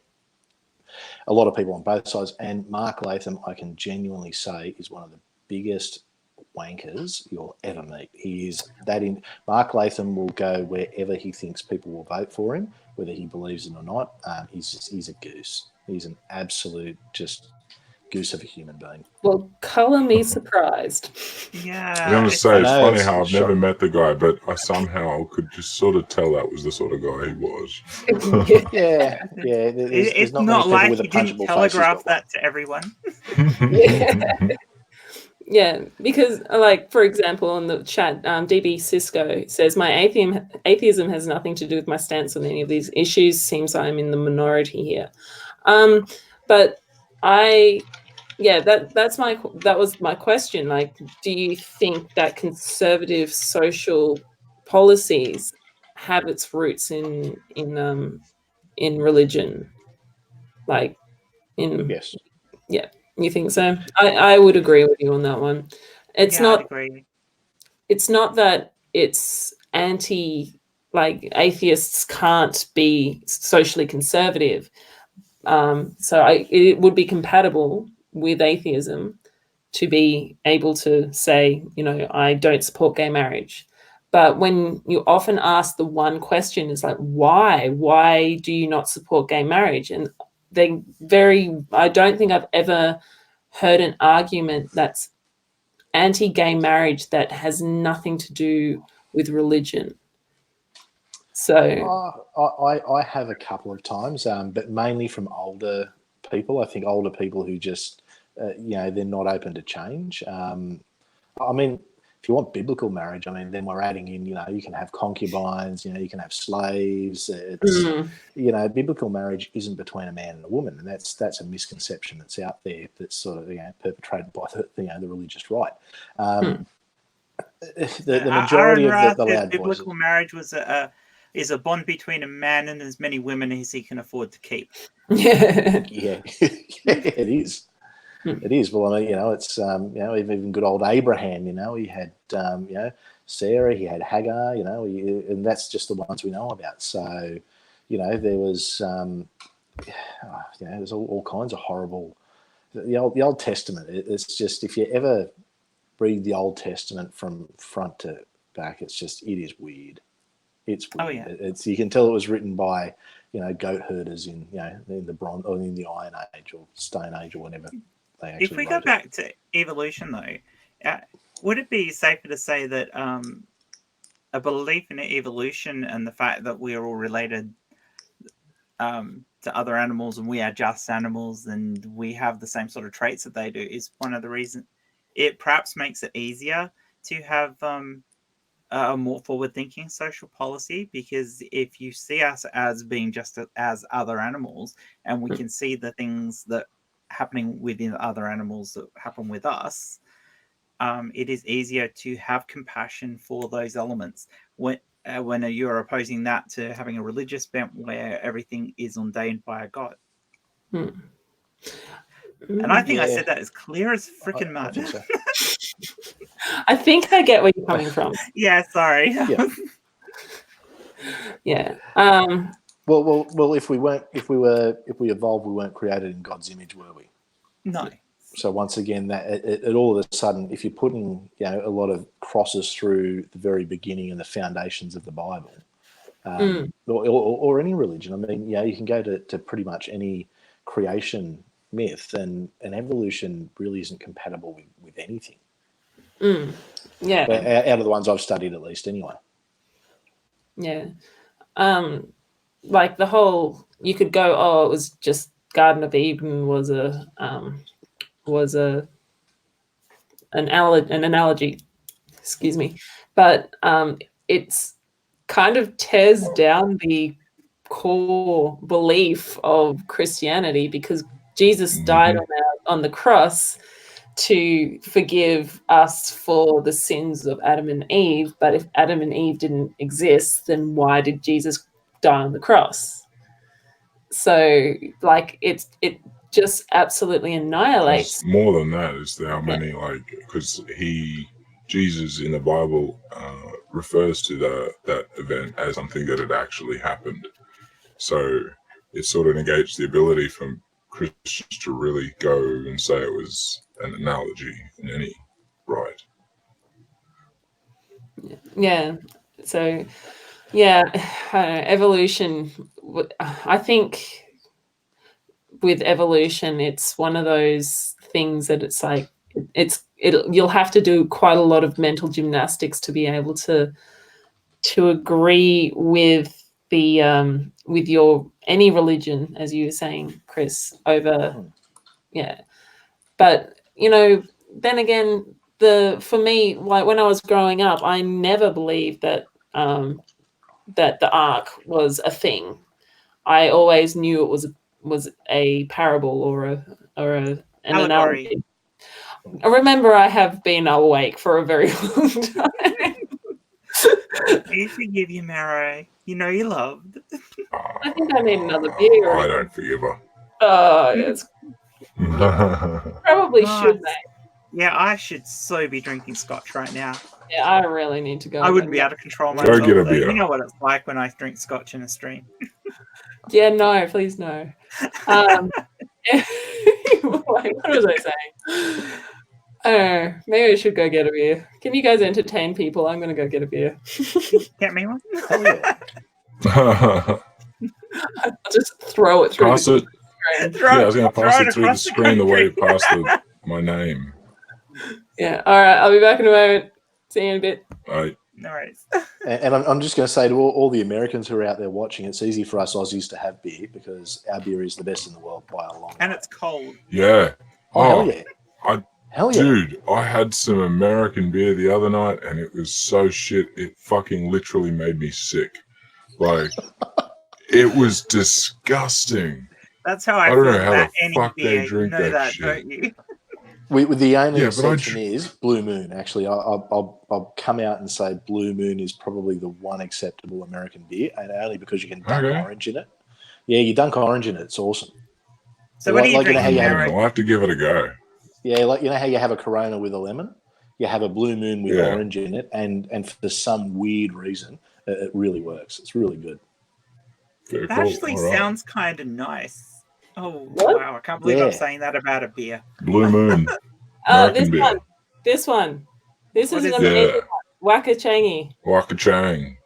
a lot of people on both sides. And Mark Latham, I can genuinely say, is one of the biggest wankers you'll ever meet. He is that in. Mark Latham will go wherever he thinks people will vote for him, whether he believes it or not. He's a goose. He's an absolute just goose of a human being. Well, colour me surprised. Yeah. I'm going to say, it's funny how I've never shocking. met the guy, but I somehow could just sort of tell that was the sort of guy he was. Yeah. There's It's not not many like people with a you didn't punchable face. telegraph that to everyone. Yeah, because like, for example, in the chat, DB Cisco says, my atheism has nothing to do with my stance on any of these issues. Seems I'm in the minority here. But that was my question. Like, do you think that conservative social policies have its roots in religion? Like, Yes. Yeah, you think so? I would agree with you on that one. It's I'd agree. It's not that it's like atheists can't be socially conservative. It would be compatible with atheism to be able to say, I don't support gay marriage. But when you often ask the one question is like, why? Why do you not support gay marriage? And I don't think I've ever heard an argument that's anti-gay marriage that has nothing to do with religion. So I have a couple of times, but mainly from older people. I think older people who just, they're not open to change. I mean, if you want biblical marriage, then we're adding in, you can have concubines, you can have slaves. It's, biblical marriage isn't between a man and a woman, and that's a misconception that's out there that's sort of perpetrated by the religious right. The majority of the loud biblical voices. marriage is a bond between a man and as many women as he can afford to keep. Yeah, it is. It is. Well, it's even good old Abraham. He had Sarah, he had Hagar. And that's just the ones we know about. So, there was there's all kinds of horrible. The Old Testament. It's just, if you ever read the Old Testament from front to back, it is weird. It's weird. Oh, yeah. You can tell it was written by goat herders in the Bronze or in the Iron Age or Stone Age or whatever. If we go back to evolution, though, would it be safer to say that a belief in evolution and the fact that we are all related to other animals and we are just animals and we have the same sort of traits that they do is one of the reasons it perhaps makes it easier to have a more forward-thinking social policy? Because if you see us as being just as other animals and we can see the things that happening within other animals that happen with us, it is easier to have compassion for those elements when you're opposing that to having a religious bent where everything is ordained by a god. And I think I said that as clear as freaking mud. I think so. I think I get where you're coming from. Yeah, sorry. Yeah. Well, if we evolved, we weren't created in God's image, were we? No. So once again, that it all of a sudden, if you're putting a lot of crosses through the very beginning and the foundations of the Bible, or any religion, you can go to pretty much any creation myth, and evolution really isn't compatible with anything. Yeah. Out of the ones I've studied, at least, anyway. Yeah. Like the whole, you could go, it was just Garden of Eden was an analogy, excuse me, but it's kind of tears down the core belief of Christianity, because Jesus died on the cross to forgive us for the sins of Adam and Eve. But if Adam and Eve didn't exist, then why did Jesus die on the cross? So, like, it just absolutely annihilates. More than that is how many, like, because Jesus in the Bible refers to that event as something that had actually happened. So it sort of negates the ability from Christians to really go and say it was an analogy in any right. Yeah. So, yeah, evolution. I think with evolution, it's one of those things that it's like you'll have to do quite a lot of mental gymnastics to be able to agree with the with your any religion, as you were saying, Chris, over But then again, for me, like when I was growing up, I never believed that that the ark was a thing. I always knew it was a parable or an analogy. I remember I have been awake for a very long time. You forgive you, Maro. You know you're loved. I think I need another beer. I don't forgive her. Oh, yes. Probably should, mate. Yeah, I should so be drinking scotch right now. Yeah, I really need to go. I wouldn't be able to control myself. Go get a beer. You know what it's like when I drink scotch in a stream. Yeah, no, please no. What was I saying? I don't know. Maybe I should go get a beer. Can you guys entertain people? I'm going to go get a beer. Get me one? Hell yeah. I'll just throw it through Pass the it. screen. Yeah, I was going to pass it through the screen the way you passed my name. Yeah, all right. I'll be back in a moment. See you in a bit. All right. No worries. And I'm just going to say to all the Americans who are out there watching, it's easy for us Aussies to have beer because our beer is the best in the world by a long way. And it's cold. Yeah. Hell yeah. Hell yeah. Dude, I had some American beer the other night and it was so shit. It fucking literally made me sick. Like, it was disgusting. That's how I don't feel know how about the any fuck beer. they drink You know that that, shit. don't you? The only Yeah, but exception is Blue Moon. Actually, I'll come out and say Blue Moon is probably the one acceptable American beer, and only because you can dunk orange in it. Yeah, you dunk orange in it. It's awesome. So what are you drinking, Mary? I'll have to give it a go. Yeah, like how you have a Corona with a lemon? You have a Blue Moon with orange in it, and for some weird reason, it really works. It's really good. Very That actually sounds kind of nice. Oh, wow. I can't believe I'm saying that about a beer. Blue Moon. This one. This is an amazing one. Wakachangi. Wakachang.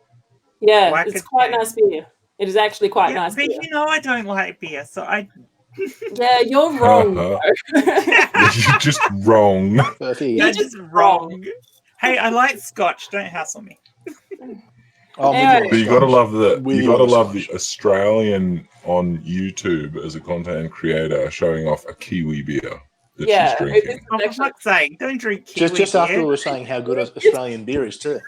Yeah, it's quite nice beer. It is actually quite nice but beer. you know I don't like beer, so I... Yeah, you're wrong. You're just wrong. You're just wrong. Hey, I like scotch. Don't hassle me. But you gotta love the Australian on YouTube as a content creator showing off a Kiwi beer that she's drinking. For fuck's sake, don't drink Kiwi just beer. after we were saying how good Australian beer is too.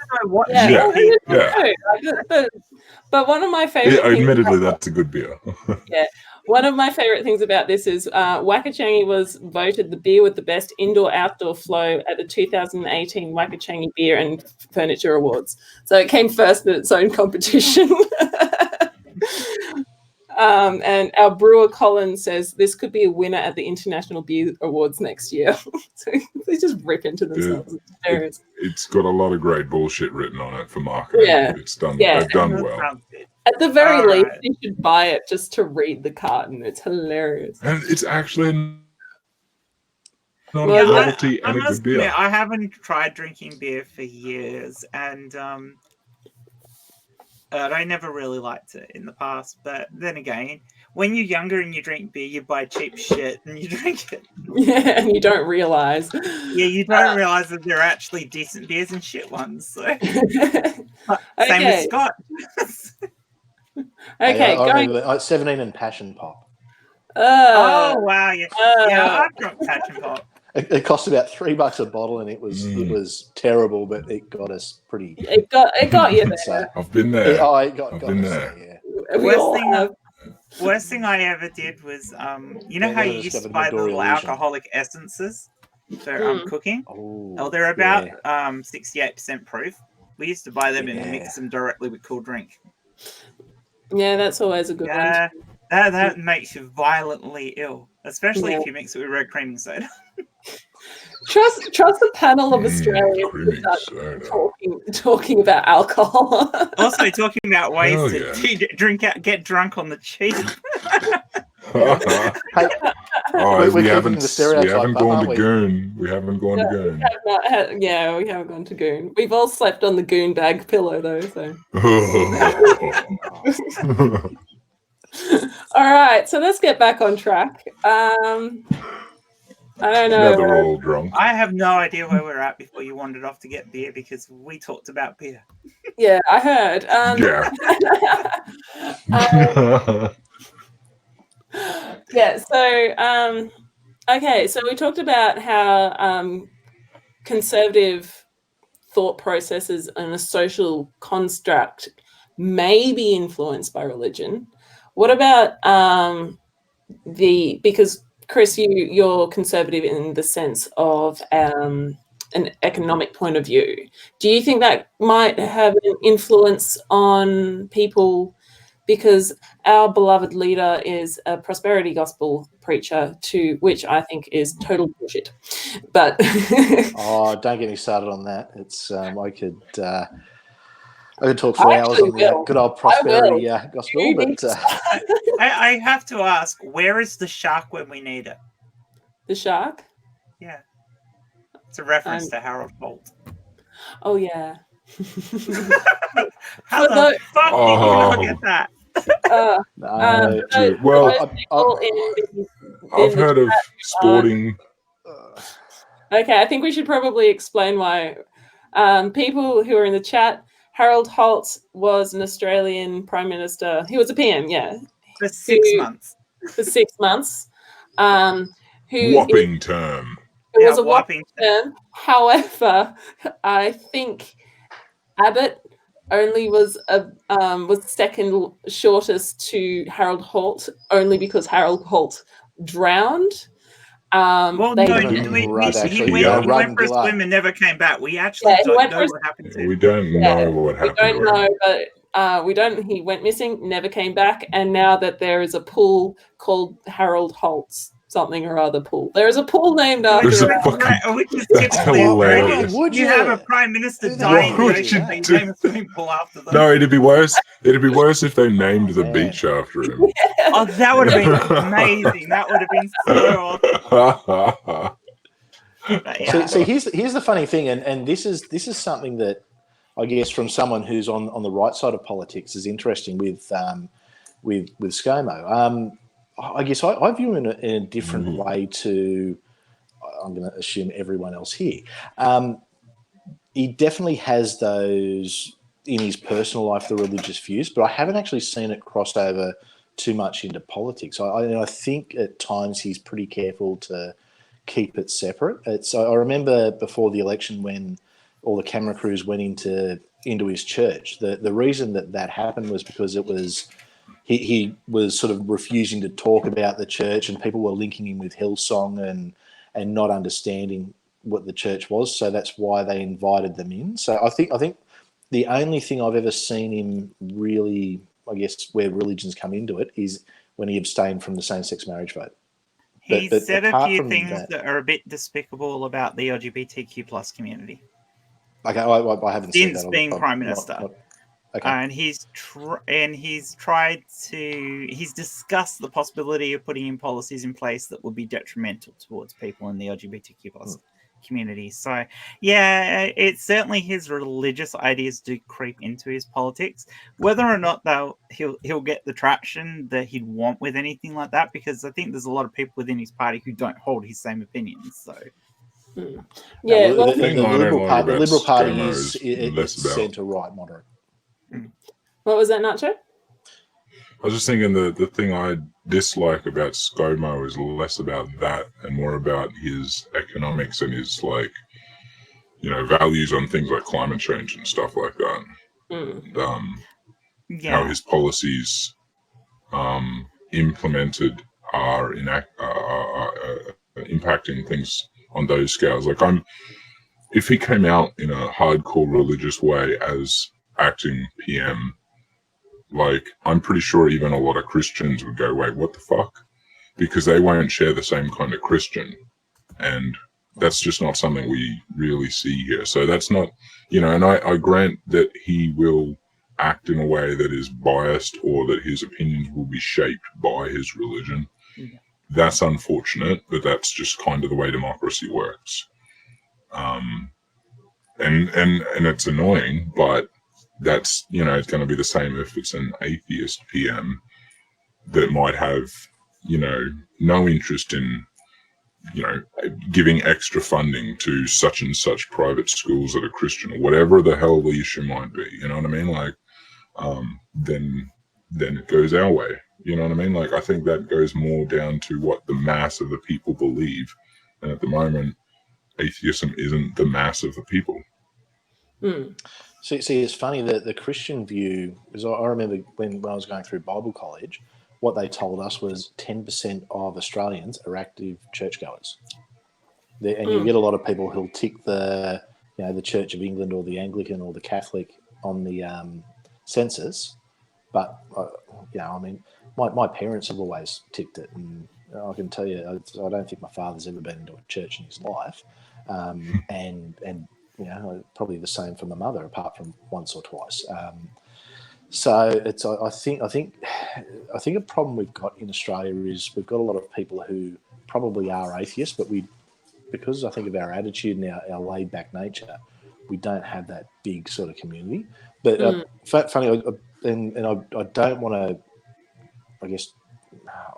But one of my favorite things admittedly, that's a good beer. One of my favorite things about this is Wakachangi was voted the beer with the best indoor-outdoor flow at the 2018 Wakachangi Beer and Furniture Awards. So it came first in its own competition. And our brewer Colin says this could be a winner at the International Beer Awards next year. So they just rip into themselves. It's got a lot of great bullshit written on it for marketing. Yeah. It's done. They've done well. At the very least, you should buy it just to read the carton. It's hilarious. And it's actually not a novelty and a good beer. I haven't tried drinking beer for years, and I never really liked it in the past. But then again, when you're younger and you drink beer, you buy cheap shit and you drink it. Yeah, and you don't realize. Yeah, you don't realize that they're actually decent beers and shit ones. So. Same with Scott. Okay, I remember 17 and Passion Pop. Oh wow, yeah, I've drunk Passion Pop. It cost about $3 a bottle, and it was terrible, but it got us pretty. It got you there. So, I've been there. it got I've been us there. there. We Worst all thing- have. Worst thing I ever did was, you know Yeah, how never you used to discovered buy the little Midori illusion. alcoholic essences for Mm. cooking? Oh, Oh, they're about yeah. 68% proof. We used to buy them and Yeah. mix them directly with cool drink. Yeah, that's always a good one. Yeah, that makes you violently ill, especially Yeah. if you mix it with red creaming soda. Trust the panel of Australians creamy who soda. talking about alcohol. Also, talking about ways Hell to get drunk on the cheap. Hey, Oh, we're we haven't keeping the stereotype up, gone aren't to we? Goon. We haven't gone to Goon. We haven't gone to Goon. We've all slept on the Goon bag pillow though. So. All right, so let's get back on track. I don't know. Now they're all drunk. I have no idea where we're at before you wandered off to get beer because we talked about beer. Yeah, I heard. Yeah. So, okay. So we talked about how conservative thought processes and a social construct may be influenced by religion. What about because Chris, you're conservative in the sense of an economic point of view. Do you think that might have an influence on people? Because our beloved leader is a prosperity gospel preacher, to which I think is total bullshit. But Oh, don't get me started on that. It's I could talk for hours on the good old prosperity gospel, but I have to ask, where is the shark when we need it? The shark? Yeah. It's a reference to Harold Holt. Oh, yeah. How the fuck did you not get that? I've heard of sporting. Okay, I think we should probably explain why. People who are in the chat, Harold Holt was an Australian Prime Minister. He was a PM, yeah. For 6 months. For 6 months. Whopping term. It was a whopping term. However, I think Abbott only was second shortest to Harold Holt, only because Harold Holt drowned. He went for a swim and never came back. We actually don't know what happened to him. We don't know what happened. We don't know, but we don't. He went missing, never came back, and now that there is a pool called Harold Holt's something or other pool. There is a pool named after him. Which is typically you have a prime minister dying and name a swimming pool after them. No, it'd be worse. It'd be worse if they named the beach after him. Yeah. Oh, that would have been amazing. That would have been so awesome. So here's the funny thing, and this is something that I guess from someone who's on the right side of politics is interesting with ScoMo. I guess I view him in a different way to, I'm going to assume, everyone else here. He definitely has those in his personal life, the religious views, but I haven't actually seen it cross over too much into politics. I think at times he's pretty careful to keep it separate. I remember before the election when all the camera crews went into his church. The reason that happened was because it was he was sort of refusing to talk about the church, and people were linking him with Hillsong and not understanding what the church was. So that's why they invited them in. So I think the only thing I've ever seen him really, I guess, where religions come into it is when he abstained from the same-sex marriage vote. He said a few things that are a bit despicable about the LGBTQ plus community. Okay, I haven't seen that. Since being prime minister. Okay. And he's discussed the possibility of putting in policies in place that would be detrimental towards people in the LGBTQ plus community. So, yeah, it's certainly his religious ideas do creep into his politics. Whether or not he'll get the traction that he'd want with anything like that, because I think there's a lot of people within his party who don't hold his same opinions. So. Yeah, the Liberal Party is centre right moderate. What was that, Nacho? I was just thinking the thing I dislike about ScoMo is less about that and more about his economics and his, like, you know, values on things like climate change and stuff like that. How his policies implemented are impacting things on those scales. Like, if he came out in a hardcore religious way as acting PM, like, I'm pretty sure even a lot of Christians would go, wait, what the fuck? Because they won't share the same kind of Christian. And that's just not something we really see here. So that's not, you know, and I grant that he will act in a way that is biased or that his opinions will be shaped by his religion. Yeah. That's unfortunate, but that's just kind of the way democracy works. And it's annoying, but that's, you know, it's going to be the same if it's an atheist PM that might have, you know, no interest in, you know, giving extra funding to such and such private schools that are Christian or whatever the hell the issue might be. You know what I mean? Like, then it goes our way. You know what I mean? Like, I think that goes more down to what the mass of the people believe. And at the moment, atheism isn't the mass of the people. See, it's funny that the Christian view, because I remember when I was going through Bible college, what they told us was 10% of Australians are active churchgoers. And you get a lot of people who'll tick the, you know, the Church of England or the Anglican or the Catholic on the census. But, you know, I mean, my parents have always ticked it. And I can tell you, I don't think my father's ever been into a church in his life. And you know, probably the same for my mother, apart from once or twice. So it's, I think a problem we've got in Australia is we've got a lot of people who probably are atheists, but because I think of our attitude and our laid back nature, we don't have that big sort of community. But funny, and I don't want to, I guess,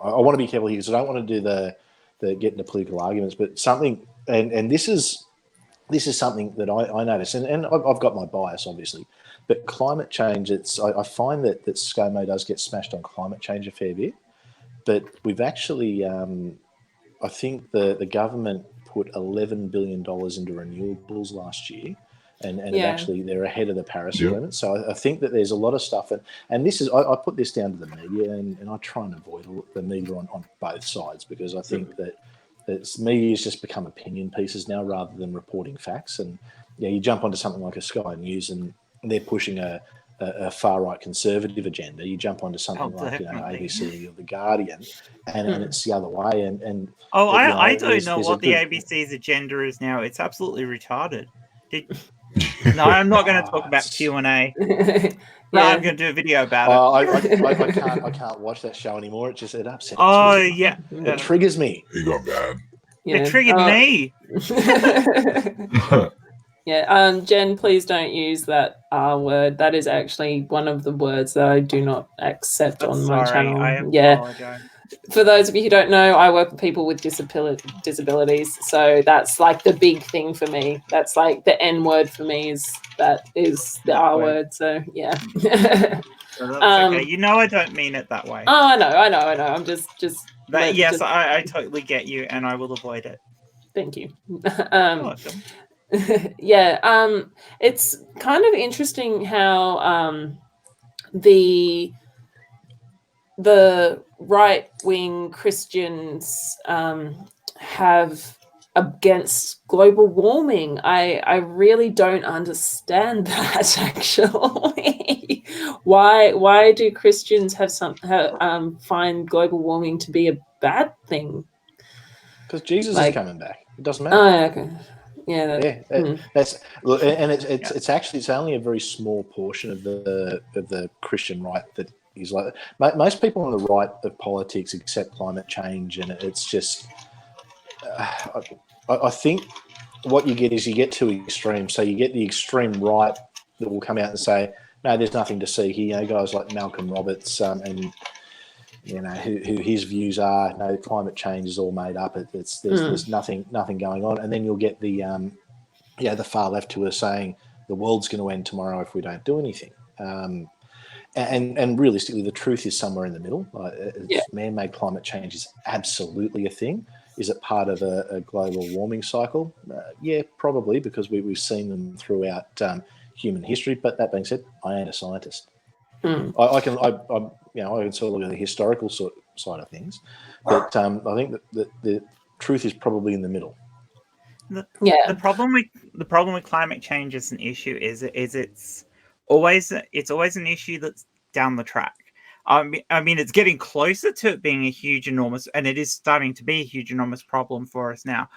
I want to be careful here because I don't want to do the get into political arguments, but something, and this is something that I notice, and I've got my bias, obviously, but climate change, I find that ScoMo does get smashed on climate change a fair bit, but we've actually, I think the government put $11 billion into renewables last year, and actually they're ahead of the Paris Agreement. So I think that there's a lot of stuff, and this is, I put this down to the media, and I try and avoid the media on both sides, because I think that media has just become opinion pieces now rather than reporting facts. And you jump onto something like a Sky News and they're pushing a far-right conservative agenda. You jump onto something like ABC or The Guardian, and it's the other way. And I don't know what the ABC's agenda is now. It's absolutely retarded. No, I'm not going to talk about Q&A. No, I'm going to do a video about it. I can't watch that show anymore. It upsets me. Oh, yeah. It triggers me. He got bad. Yeah. It triggered me. Yeah, Jen, please don't use that R word. That is actually one of the words that I do not accept on my channel. I apologize. For those of you who don't know, I work with people with disabilities, so that's like the big thing for me. That's like the N word for me is the R word. So yeah. So that's okay. You know I don't mean it that way. Oh, I know. I'm just. But yes, I totally get you, and I will avoid it. Thank you. You're welcome. Yeah. It's kind of interesting how the right-wing Christians have against global warming. I really don't understand that, actually. Why do Christians find global warming to be a bad thing? Because Jesus is coming back. It doesn't matter. Oh, okay. Yeah. That's look, and it's actually only a very small portion of the Christian right that is like that. Most people on the right of politics accept climate change, and it's just I think what you get is you get two extremes. So you get the extreme right that will come out and say, no, there's nothing to see here. Guys like Malcolm Roberts and who his views are, climate change is all made up. There's nothing going on. And then you'll get the far left who are saying the world's going to end tomorrow if we don't do anything. and realistically, the truth is somewhere in the middle. Yeah. Man-made climate change is absolutely a thing. Is it part of a global warming cycle? Yeah, probably, because we've seen them throughout human history. But that being said, I ain't a scientist. I can sort of look at the historical side of things, but I think that the truth is probably in the middle. The problem with climate change as an issue is it's always an issue that's down the track. I mean, it's getting closer to it being a huge, enormous, and it is starting to be a huge, enormous problem for us now.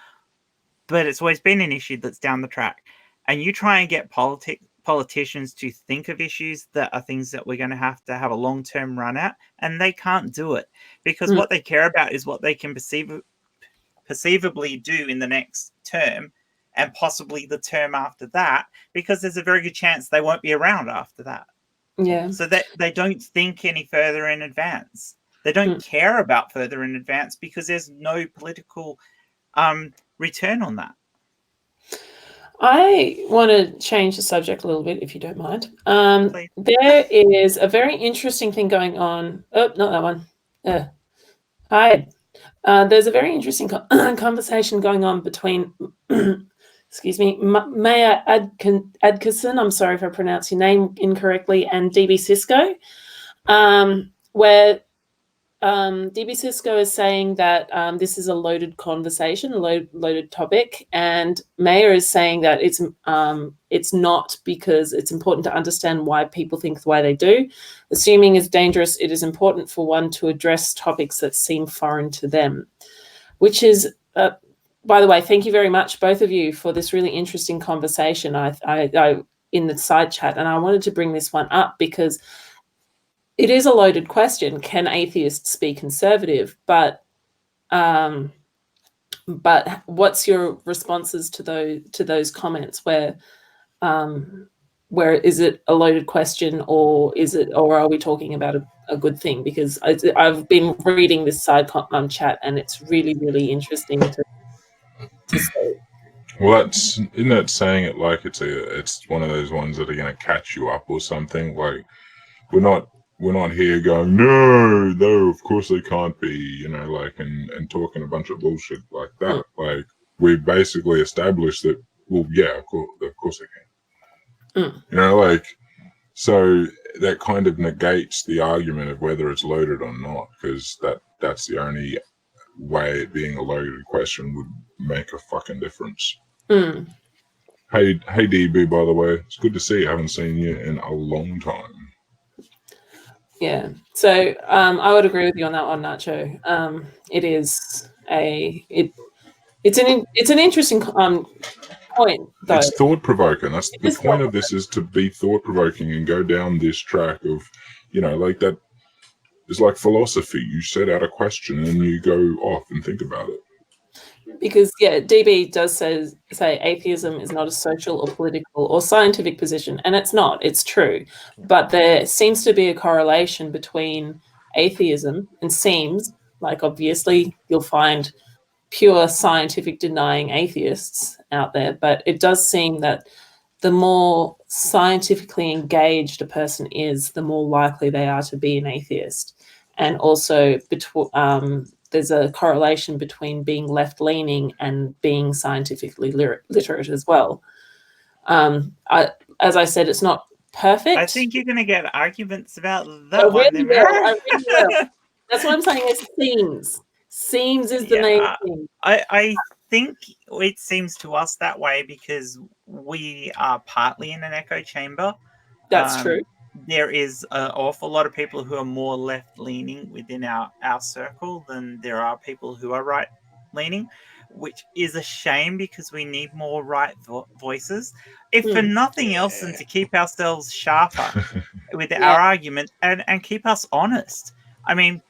But it's always been an issue that's down the track. And you try and get politicians to think of issues that are things that we're going to have a long-term run at, and they can't do it because what they care about is what they can perceivably do in the next term and possibly the term after that, because there's a very good chance they won't be around after that. Yeah. So that they don't think any further in advance. They don't care about further in advance because there's no political return on that. I want to change the subject a little bit, if you don't mind. There is a very interesting thing going on. Oh, not that one. Hi. There's a very interesting conversation going on between, excuse me, Maya Adkison, I'm sorry if I pronounce your name incorrectly, and DB Cisco, where DB Cisco is saying that this is a loaded conversation, a loaded topic, and Maya is saying that it's not, because it's important to understand why people think the way they do. Assuming is dangerous, it is important for one to address topics that seem foreign to them, which is, by the way, thank you very much, both of you, for this really interesting conversation I in the side chat, and I wanted to bring this one up because it is a loaded question. Can atheists be conservative? But what's your responses to those comments? Where is it a loaded question, or are we talking about a good thing? Because I've been reading this side chat, and it's really, really interesting to see. Well, isn't that saying it like it's one of those ones that are going to catch you up or something? Like we're not here going, no, of course they can't be, and talking a bunch of bullshit like that. Like, we basically established that, well, yeah, of course they can. So that kind of negates the argument of whether it's loaded or not, because that's the only way it being a loaded question would make a fucking difference. Hey, DB, by the way, it's good to see you. I haven't seen you in a long time. Yeah, so I would agree with you on that one, Nacho. It is it's an interesting point, though. It's thought provoking. That's the point of this, is to be thought provoking and go down this track of, like that. It's like philosophy. You set out a question and you go off and think about it. Because, yeah, DB does say atheism is not a social or political or scientific position, and it's not. It's true. But there seems to be a correlation between atheism, and seems like, obviously, you'll find pure scientific denying atheists out there, but it does seem that the more scientifically engaged a person is, the more likely they are to be an atheist. And also, there's a correlation between being left-leaning and being scientifically literate as well. As I said, it's not perfect. I think you're going to get arguments about that I one. really will. That's what I'm saying. It seems. Seems is the main thing. I think it seems to us that way because we are partly in an echo chamber. That's true. There is an awful lot of people who are more left-leaning within our circle than there are people who are right-leaning, which is a shame because we need more right voices, if for nothing else than to keep ourselves sharper with our argument and keep us honest. I mean,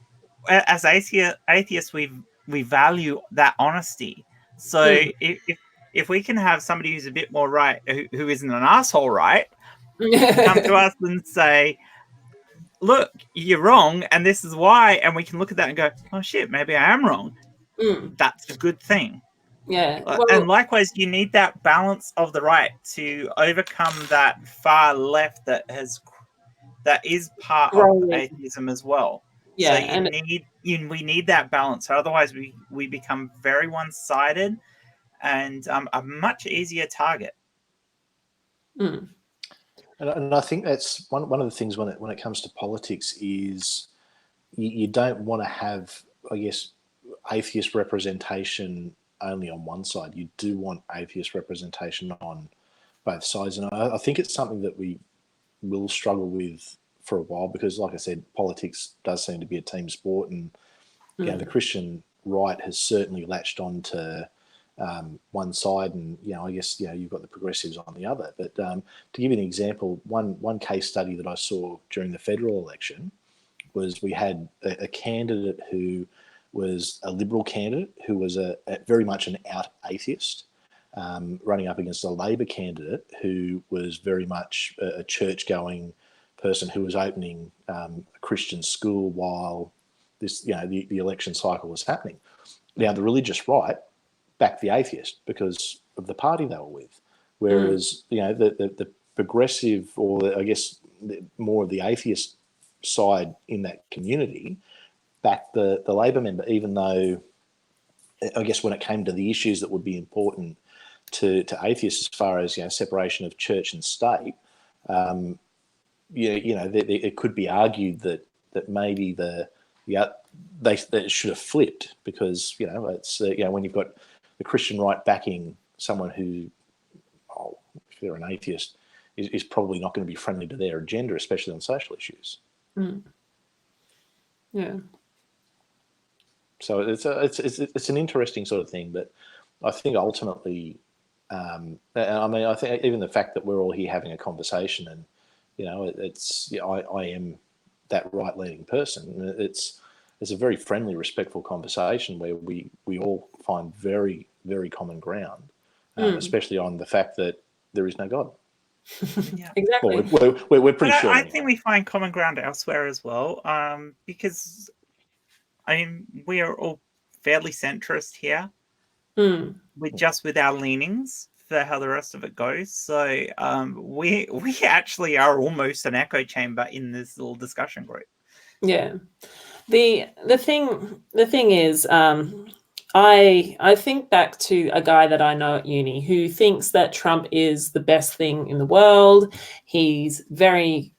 as atheists, we value that honesty. So if we can have somebody who's a bit more right, who isn't an asshole, right, come to us and say, look, you're wrong, and this is why, and we can look at that and go, oh shit, maybe I am wrong. That's a good thing. Yeah. And likewise, you need that balance of the right to overcome that far left that has that is part Right. of atheism as well. Yeah, So we need that balance. Otherwise, we become very one-sided and a much easier target. Mm. And I think that's one of the things when it comes to politics is you don't want to have, I guess, atheist representation only on one side. You do want atheist representation on both sides. And I think it's something that we will struggle with for a while because, like I said, politics does seem to be a team sport. And you know, the Christian right has certainly latched on to one side, and I guess you've got the progressives on the other. But to give you an example, one case study that I saw during the federal election was we had a candidate who was a Liberal candidate who was a very much an out atheist, running up against a Labor candidate who was very much a church-going person who was opening a Christian school while this, the election cycle was happening. Now, the religious right backed the atheist because of the party they were with, whereas the progressive, or I guess more of the atheist side in that community backed the Labor member, even though I guess when it came to the issues that would be important to atheists as far as separation of church and state, it could be argued that maybe they should have flipped because it's when you've got the Christian right backing someone who, if they're an atheist, is probably not going to be friendly to their agenda, especially on social issues. Yeah. So it's an interesting sort of thing, but I think ultimately, I think even the fact that we're all here having a conversation, and I am that right-leaning person. It's a very friendly, respectful conversation where we all find very, very common ground, especially on the fact that there is no God. Yeah. Exactly. Well, we're pretty sure. I think we find common ground elsewhere as well, because we are all fairly centrist here. We're just with our leanings for how the rest of it goes. So we actually are almost an echo chamber in this little discussion group. Yeah. The thing is, I think back to a guy that I know at uni who thinks that Trump is the best thing in the world. He's very,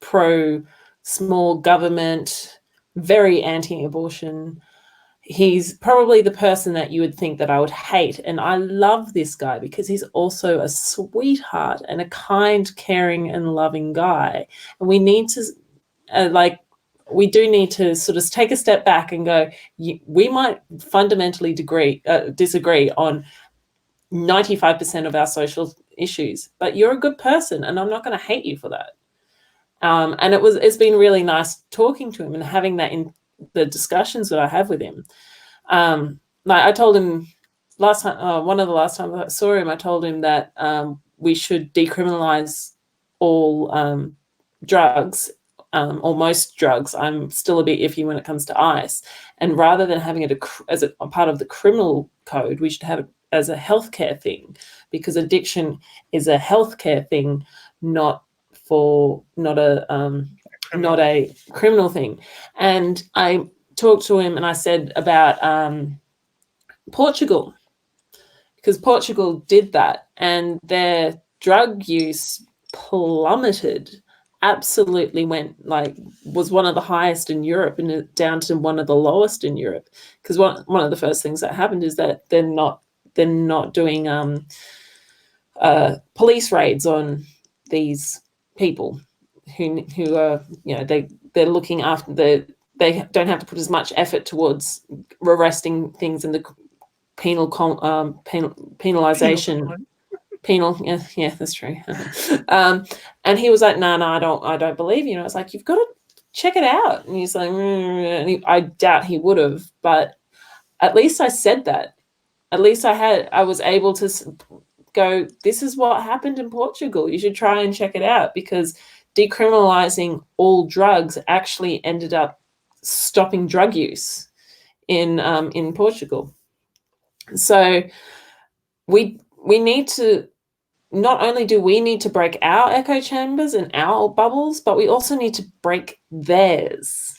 pro small government, very anti-abortion. He's probably the person that you would think that I would hate. And I love this guy because he's also a sweetheart and a kind, caring and loving guy. And we need to, we do need to sort of take a step back and go, we might fundamentally disagree on 95% of our social issues, but you're a good person and I'm not going to hate you for that. And it's been really nice talking to him and having that in the discussions that I have with him. I told him last time, one of the last times I saw him, I told him that we should decriminalize all drugs, or most drugs. I'm still a bit iffy when it comes to ice. And rather than having it as a part of the criminal code, we should have it as a healthcare thing, because addiction is a healthcare thing, not a criminal thing. And I talked to him and I said about Portugal, because Portugal did that and their drug use plummeted, absolutely was one of the highest in Europe and down to one of the lowest in Europe. Because one of the first things that happened is that they're not doing police raids on these people who are, they're looking after they don't have to put as much effort towards arresting things in the penalization. Yeah, that's true. And he was like, no, I don't believe you. And I was like, you've got to check it out. And he's like, I doubt he would have, but at least I said that. At least I was able to go, this is what happened in Portugal. You should try and check it out, because decriminalizing all drugs actually ended up stopping drug use in Portugal. So we need to not only do we need to break our echo chambers and our bubbles, but we also need to break theirs.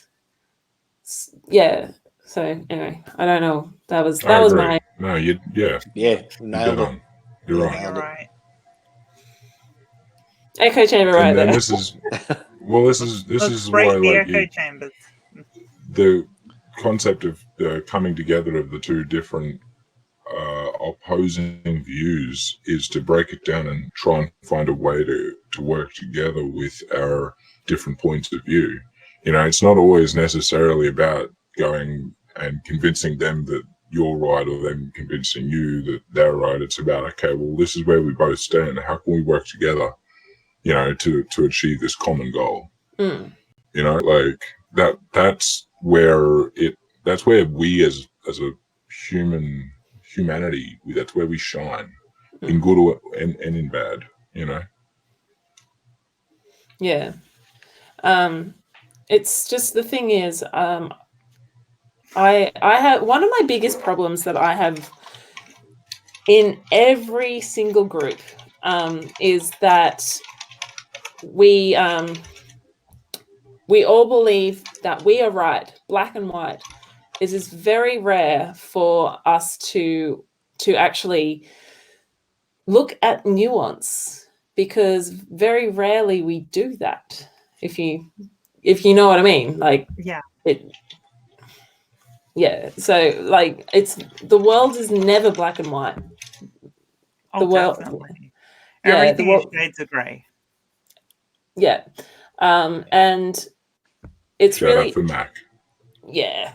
Yeah. So anyway, I don't know. That was agree. my No, Yeah, you're nailed dead it. on. You're Yeah, right. nailed You're it. right. echo chamber right And then there. this is this Let's is break why, the like, echo chambers. the concept of the coming together of the two different opposing views is to break it down and try and find a way to work together with our different points of view. You know, it's not always necessarily about going and convincing them that you're right or them convincing you that they're right. It's about, okay, well, this is where we both stand. How can we work together, you know, to achieve this common goal? Mm. You know, like that's where we as a humanity, that's where we shine, in good and in bad, you know. Yeah. It's just, the thing is, I have one of my biggest problems that I have in every single group is that we all believe that we are right, black and white. It is very rare for us to actually look at nuance, because very rarely we do that. If you know what I mean, like, Yeah. Yeah. So, like, the world is never black and white. Oh, The world, definitely. yeah, Everything the is world, shades of grey. yeah, and it's Shout out really, for Mac. yeah,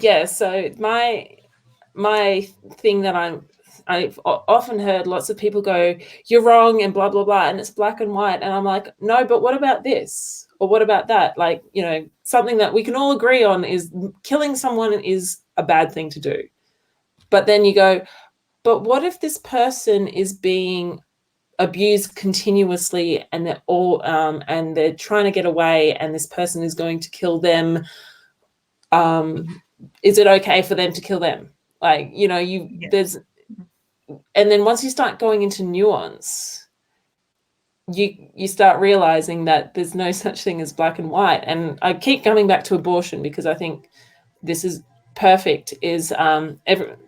yeah. So my thing that I've often heard lots of people go, "You're wrong," and blah blah blah, and it's black and white, and I'm like, no, but what about this? Or what about that? Like, you know, something that we can all agree on is killing someone is a bad thing to do. But then you go, but what if this person is being abused continuously, and they're all and they're trying to get away, and this person is going to kill them? Is it okay for them to kill them? Like, you know, there's, and then once you start going into nuance, you start realizing that there's no such thing as black and white. And I keep coming back to abortion because I think this is perfect. Is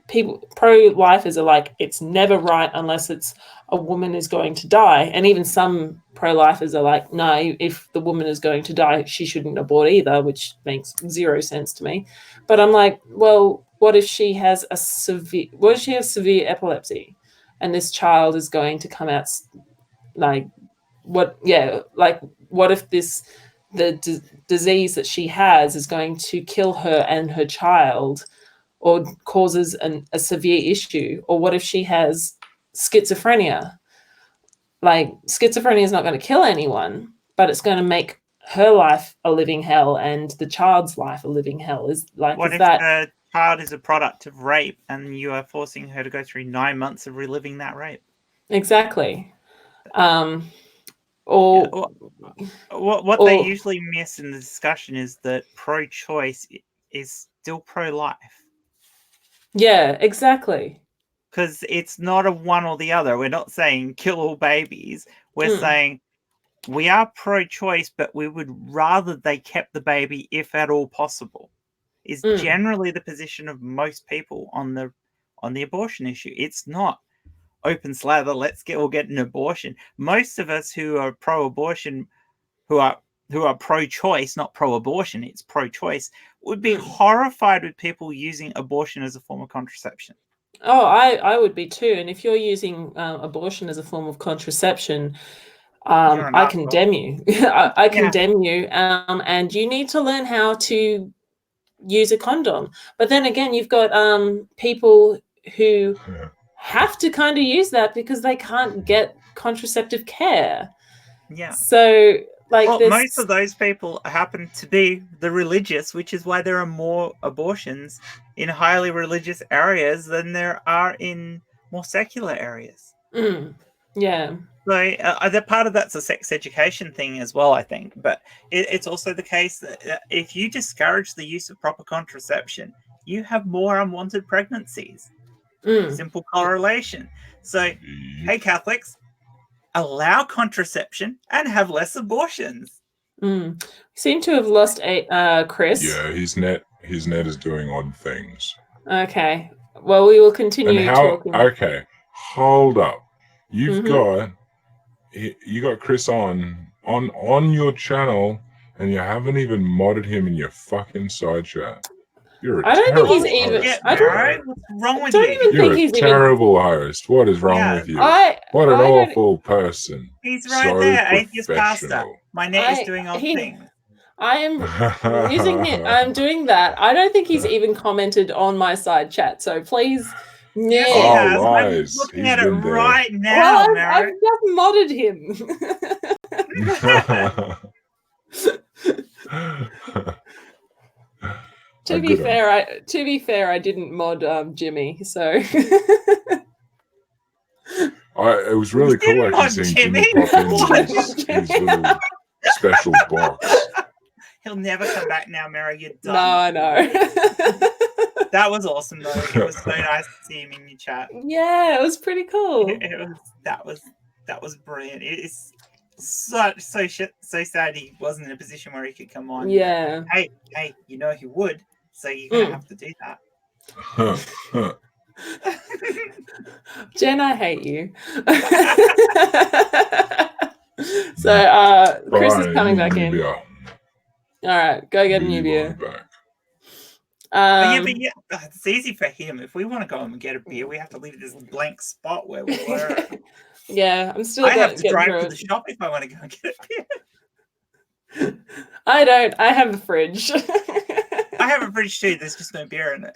people, pro-lifers are like, it's never right unless it's a woman is going to die, and even some pro-lifers are like, no, if the woman is going to die, she shouldn't abort either, which makes zero sense to me. But I'm like, well, what if she has severe epilepsy, and this child is going to come out like, what if the disease that she has is going to kill her and her child, or causes a severe issue? Or what if she has schizophrenia? Like, schizophrenia is not going to kill anyone, but it's going to make her life a living hell and the child's life a living hell. What if the child is a product of rape and you are forcing her to go through 9 months of reliving that rape? Exactly. What they usually miss in the discussion is that pro-choice is still pro-life. Yeah, exactly. Because it's not a one or the other. We're not saying kill all babies. We're saying we are pro-choice, but we would rather they kept the baby if at all possible. Is generally the position of most people on the abortion issue. It's not open slather, let's all get an abortion. Most of us who are pro-abortion, who are pro-choice, not pro-abortion, it's pro-choice, would be horrified with people using abortion as a form of contraception. Oh, I would be too. And if you're using abortion as a form of contraception, I condemn you. I condemn you. And you need to learn how to use a condom. But then again, you've got people who have to kind of use that because they can't get contraceptive care. Yeah. So, like, most of those people happen to be the religious, which is why there are more abortions in highly religious areas than there are in more secular areas. Yeah. So that part of that's a sex education thing as well, I think. But it's also the case that if you discourage the use of proper contraception, you have more unwanted pregnancies. Simple correlation. So, hey, Catholics, allow contraception and have less abortions. Seem to have lost Chris. Yeah, his net is doing odd things. Okay. Well, we will continue talking. Okay, hold up. You've got Chris on your channel, and you haven't even modded him in your fucking side chat. You're a terrible host. What's wrong with you? You're a terrible host. What is wrong with you? What an awful person. He's right there, atheist pastor. My net is doing odd things. I am using it. I'm doing that. I don't think he's even commented on my side chat. So please, I'm looking at it right now. Well, I've just modded him. To be fair, I didn't mod Jimmy. So it was really cool actually seeing Jimmy pop in his little special box. He'll never come back now, Mary. You're done. No, I know. That was awesome, though. It was so nice to see him in your chat. Yeah, it was pretty cool. That was brilliant. It's so sad he wasn't in a position where he could come on. Yeah. Hey, you know he would. So you're gonna have to do that. Jen, I hate you. So Chris is coming back in. All right, go get a new beer. It's easy for him. If we want to go and get a beer, we have to leave this blank spot where we were. Yeah, I'm still. I have to drive to the shop if I want to go and get a beer. I don't. I have a fridge. I have a fridge too. There's just no beer in it.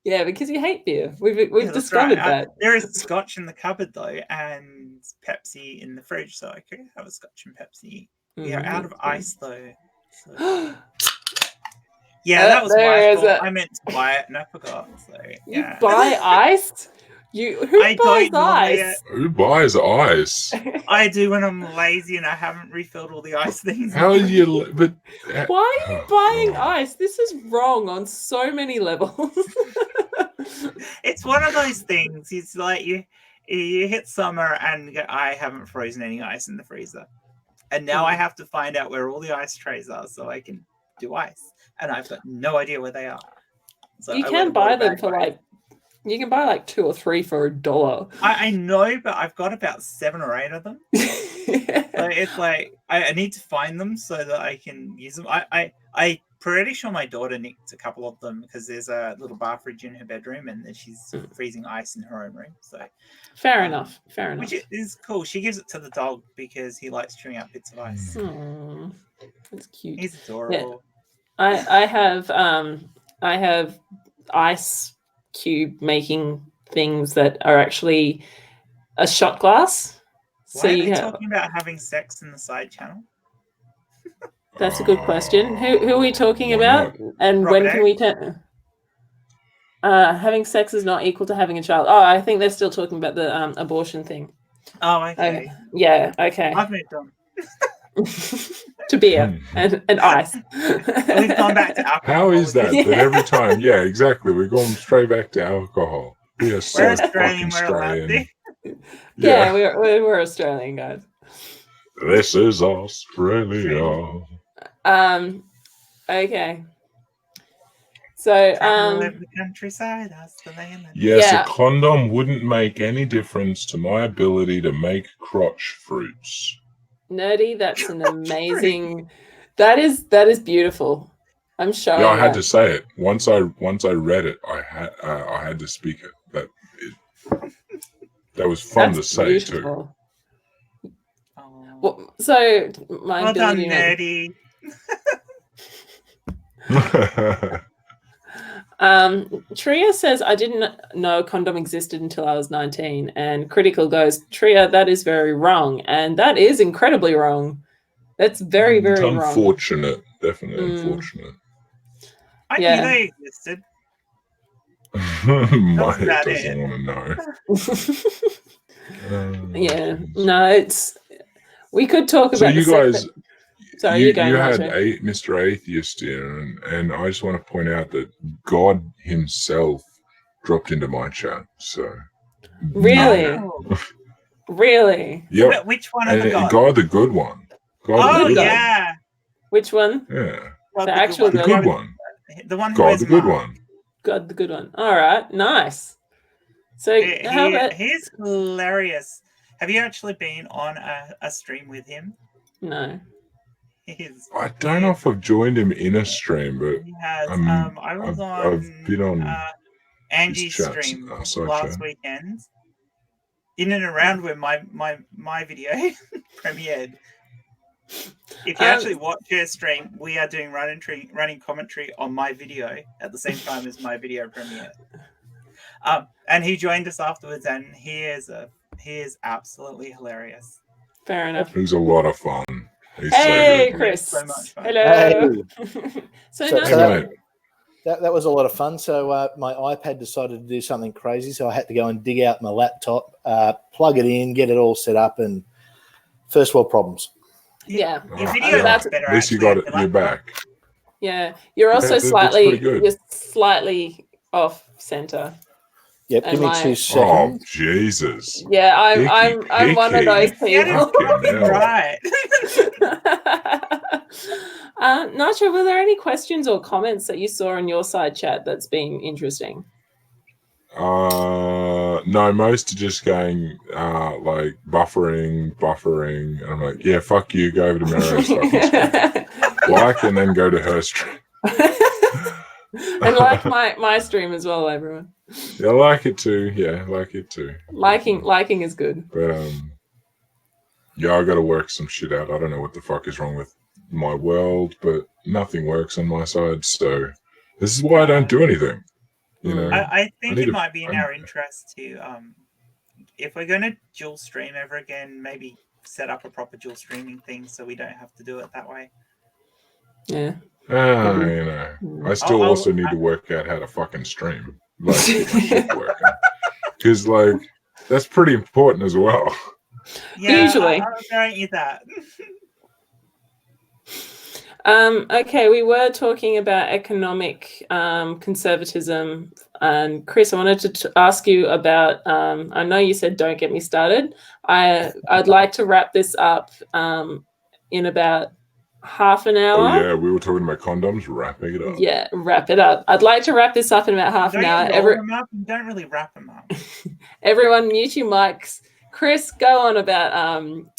Yeah, because you hate beer. We've discovered that. There is scotch in the cupboard though, and Pepsi in the fridge, so I could have a scotch and Pepsi. We are out of ice though. So. Yeah, that was my fault. I meant to buy it and I forgot. So yeah. You buy ice? Who buys ice? Who buys ice? I do when I'm lazy and I haven't refilled all the ice things. How are you? But why are you buying ice? This is wrong on so many levels. It's one of those things. It's like you hit summer and go, I haven't frozen any ice in the freezer, and now I have to find out where all the ice trays are so I can do ice, and I've got no idea where they are. So you can buy them for you can buy 2 or 3 for $1. I know, but I've got about 7 or 8 of them. So it's like I need to find them so that I can use them. I pretty sure my daughter nicked a couple of them because there's a little bar fridge in her bedroom and then she's freezing ice in her own room. So fair enough. Which is cool. She gives it to the dog because he likes chewing out bits of ice. Aww, that's cute. He's adorable. Yeah. I have ice cube making things that are actually a shot glass. Why are they talking about having sex in the side channel? That's a good question. Who are we talking about? And when can we having sex is not equal to having a child. Oh, I think they're still talking about the abortion thing. Oh, okay. Yeah, okay. I've moved on. To beer and ice. We've gone back to alcohol. How is that? That every time, yeah, exactly. We're going straight back to alcohol. We are so Australian. Australian. Yeah, we're Australian guys. This is Australia. Okay. So live the countryside, that's the name. Yes, a condom wouldn't make any difference to my ability to make crotch fruits. Nerdy, that's an amazing. That is beautiful. I'm showing. Yeah, I had to say it once. I read it. I had to speak it. That was fun to say beautiful. Too. Well, so my well ability. Done, Nerdy. Tria says, I didn't know a condom existed until I was 19. And Critical goes, Tria, that is very wrong. And that is incredibly wrong. That's very, very wrong. Unfortunate. Definitely unfortunate. I knew they existed. My head doesn't want to know. No, it's... We could talk about so you guys... Sorry, you had Mr. Atheist here, and I just want to point out that God himself dropped into my chat. So Really? Oh. Really? Yep. Which one of And the gods? Guy the good one. Guy Oh, the good yeah. Which one? one. Yeah. God, The actual The good one. The one who Guy wears the good mask. one. God, the good one. All right, nice. So how about? He's hilarious. Have you actually been on a stream with him? No. I don't know if I've joined him in a stream, but He has. I was I've been on Angie's his chats, stream side last chat. weekend, in and around where my video premiered. If you actually watch her stream, we are doing running commentary on my video at the same time as my video premiere. And he joined us afterwards, and he is absolutely hilarious. Fair enough. He's a lot of fun. He's Hey, so good. Chris. So much fun. Hello. Hey. So So- now- so Hey, mate. That was a lot of fun. So my iPad decided to do something crazy, so I had to go and dig out my laptop, plug it in, get it all set up, and first world problems. yeah, Your Oh, video yeah. looks better. At least you actually, got it in your back. yeah. You're also That's slightly, pretty good. you're slightly off center. Yep, And give me my- 2 Oh, seconds. Jesus. Yeah, Picky, I'm one of picky. those Get it people. fucking hell. right. Nacho, were there any questions or comments that you saw in your side chat that's been interesting? No, most are just going like buffering, and I'm like, yeah, fuck you, go over to Mario's fucking stream. Like and then go to her stream. And like my stream as well, everyone. Yeah, I like it too. Yeah, I like it too. Liking is good. But yeah, I gotta work some shit out. I don't know what the fuck is wrong with my world, but nothing works on my side, so this is why I don't do anything. You know. I think need it to- might be in our interest to, if we're going to dual stream ever again, maybe set up a proper dual streaming thing so we don't have to do it that way. Yeah. You know, I still also need to work out how to fucking stream, like get my shit working, because like that's pretty important as well. Yeah, Usually. I'll grant you that. Okay, we were talking about economic conservatism, and Chris, I wanted to ask you about. I know you said don't get me started. I'd like to wrap this up in about half an hour. Oh yeah, we were talking about condoms. Wrapping it up. Yeah, wrap it up. I'd like to wrap this up in about half Don't an hour. you roll them up and don't really wrap them up. Everyone, mute your mics. Chris, go on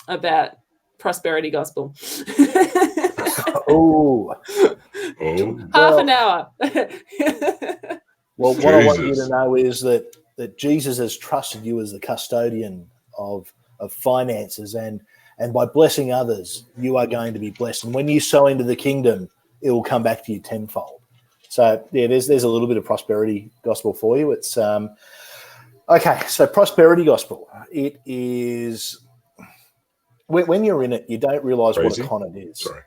about prosperity gospel. Oh, Half an hour. well, what I want you Jesus. to know is that Jesus has trusted you as the custodian of finances, and by blessing others, you are going to be blessed. And when you sow into the kingdom, it will come back to you tenfold. So yeah, there's a little bit of prosperity gospel for you. It's okay. So prosperity gospel, it is when you're in it, you don't realise what Crazy? a con it is. Sorry.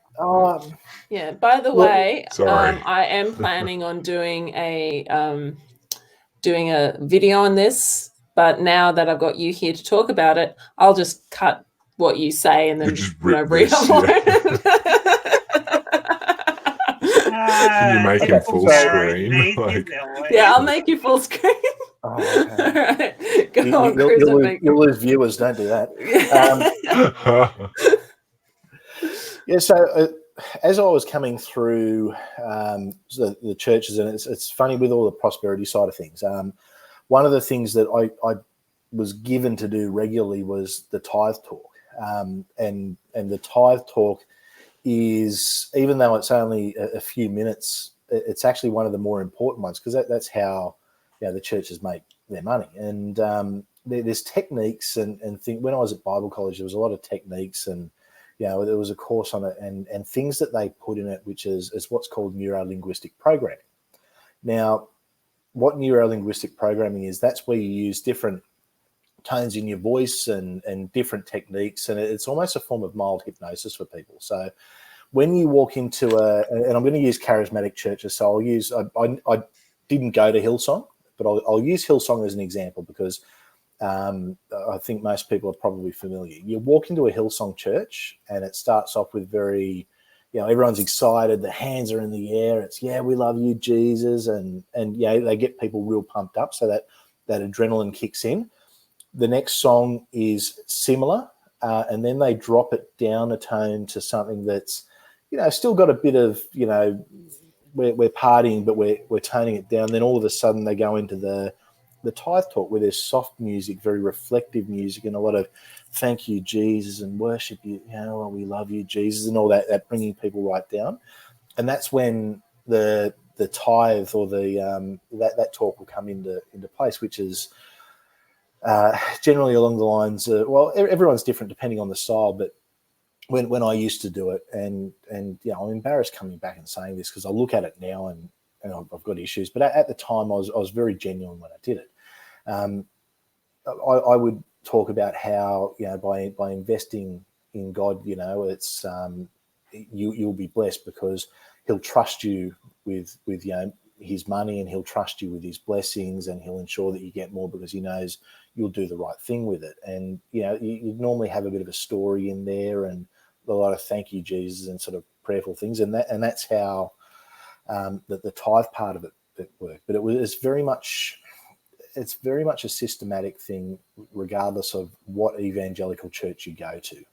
Yeah. By the Well, way, sorry. I am planning on doing a video on this, but now that I've got you here to talk about it, I'll just cut what you say and then You just rip read this, Can you make him full screen? Like- Yeah, I'll make you full screen. Oh, okay. All right. Go on, Chris. You'll lose viewers. Don't do that. Yeah, so as I was coming through the churches, and it's funny with all the prosperity side of things. One of the things that I was given to do regularly was the tithe talk, and the tithe talk is, even though it's only a few minutes, it's actually one of the more important ones, because that's how the churches make their money. And there's techniques and things. When I was at Bible college, there was a lot of techniques, and there was a course on it, and things that they put in it, which is what's called neuro-linguistic programming. Now, what neuro-linguistic programming is, that's where you use different tones in your voice and different techniques, and it's almost a form of mild hypnosis for people. So when you walk into and I'm going to use charismatic churches, so I'll use, I didn't go to Hillsong, but I'll use Hillsong as an example, because I think most people are probably familiar. You walk into a Hillsong church and it starts off with very everyone's excited, the hands are in the air, it's, yeah, we love you, Jesus, and they get people real pumped up, so that adrenaline kicks in. The next song is similar, and then they drop it down a tone to something that's, still got a bit of, we're partying, but we're toning it down. Then all of a sudden they go into the tithe talk, where there's soft music, very reflective music, and a lot of thank you, Jesus, and worship you, we love you, Jesus, and all that bringing people right down. And that's when the tithe or the that talk will come into place, which is generally along the lines of, well, everyone's different depending on the style, but when I used to do it, and I'm embarrassed coming back and saying this because I look at it now and I've got issues, but at the time I was very genuine when I did it. I would talk about how, by investing in God, it's you'll be blessed because he'll trust you with his money, and he'll trust you with his blessings, and he'll ensure that you get more because he knows you'll do the right thing with it. And you normally have a bit of a story in there and a lot of thank you, Jesus, and sort of prayerful things, and that's how the tithe part of it worked. But it's very much a systematic thing, regardless of what evangelical church you go to.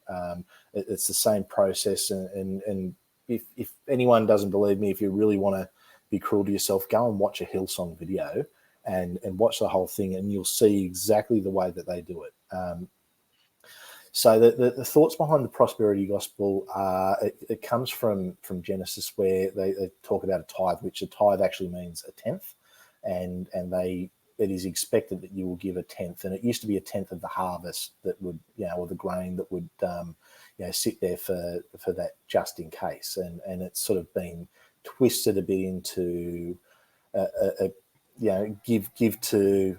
It's the same process, and if anyone doesn't believe me, if you really want to be cruel to yourself, go and watch a Hillsong video and watch the whole thing, and you'll see exactly the way that they do it. So the thoughts behind the prosperity gospel, it comes from Genesis, where they talk about a tithe, which a tithe actually means a tenth, and it is expected that you will give a tenth, and it used to be a tenth of the harvest that would, or the grain that would, sit there for that just in case, and it's sort of been twisted a bit into give to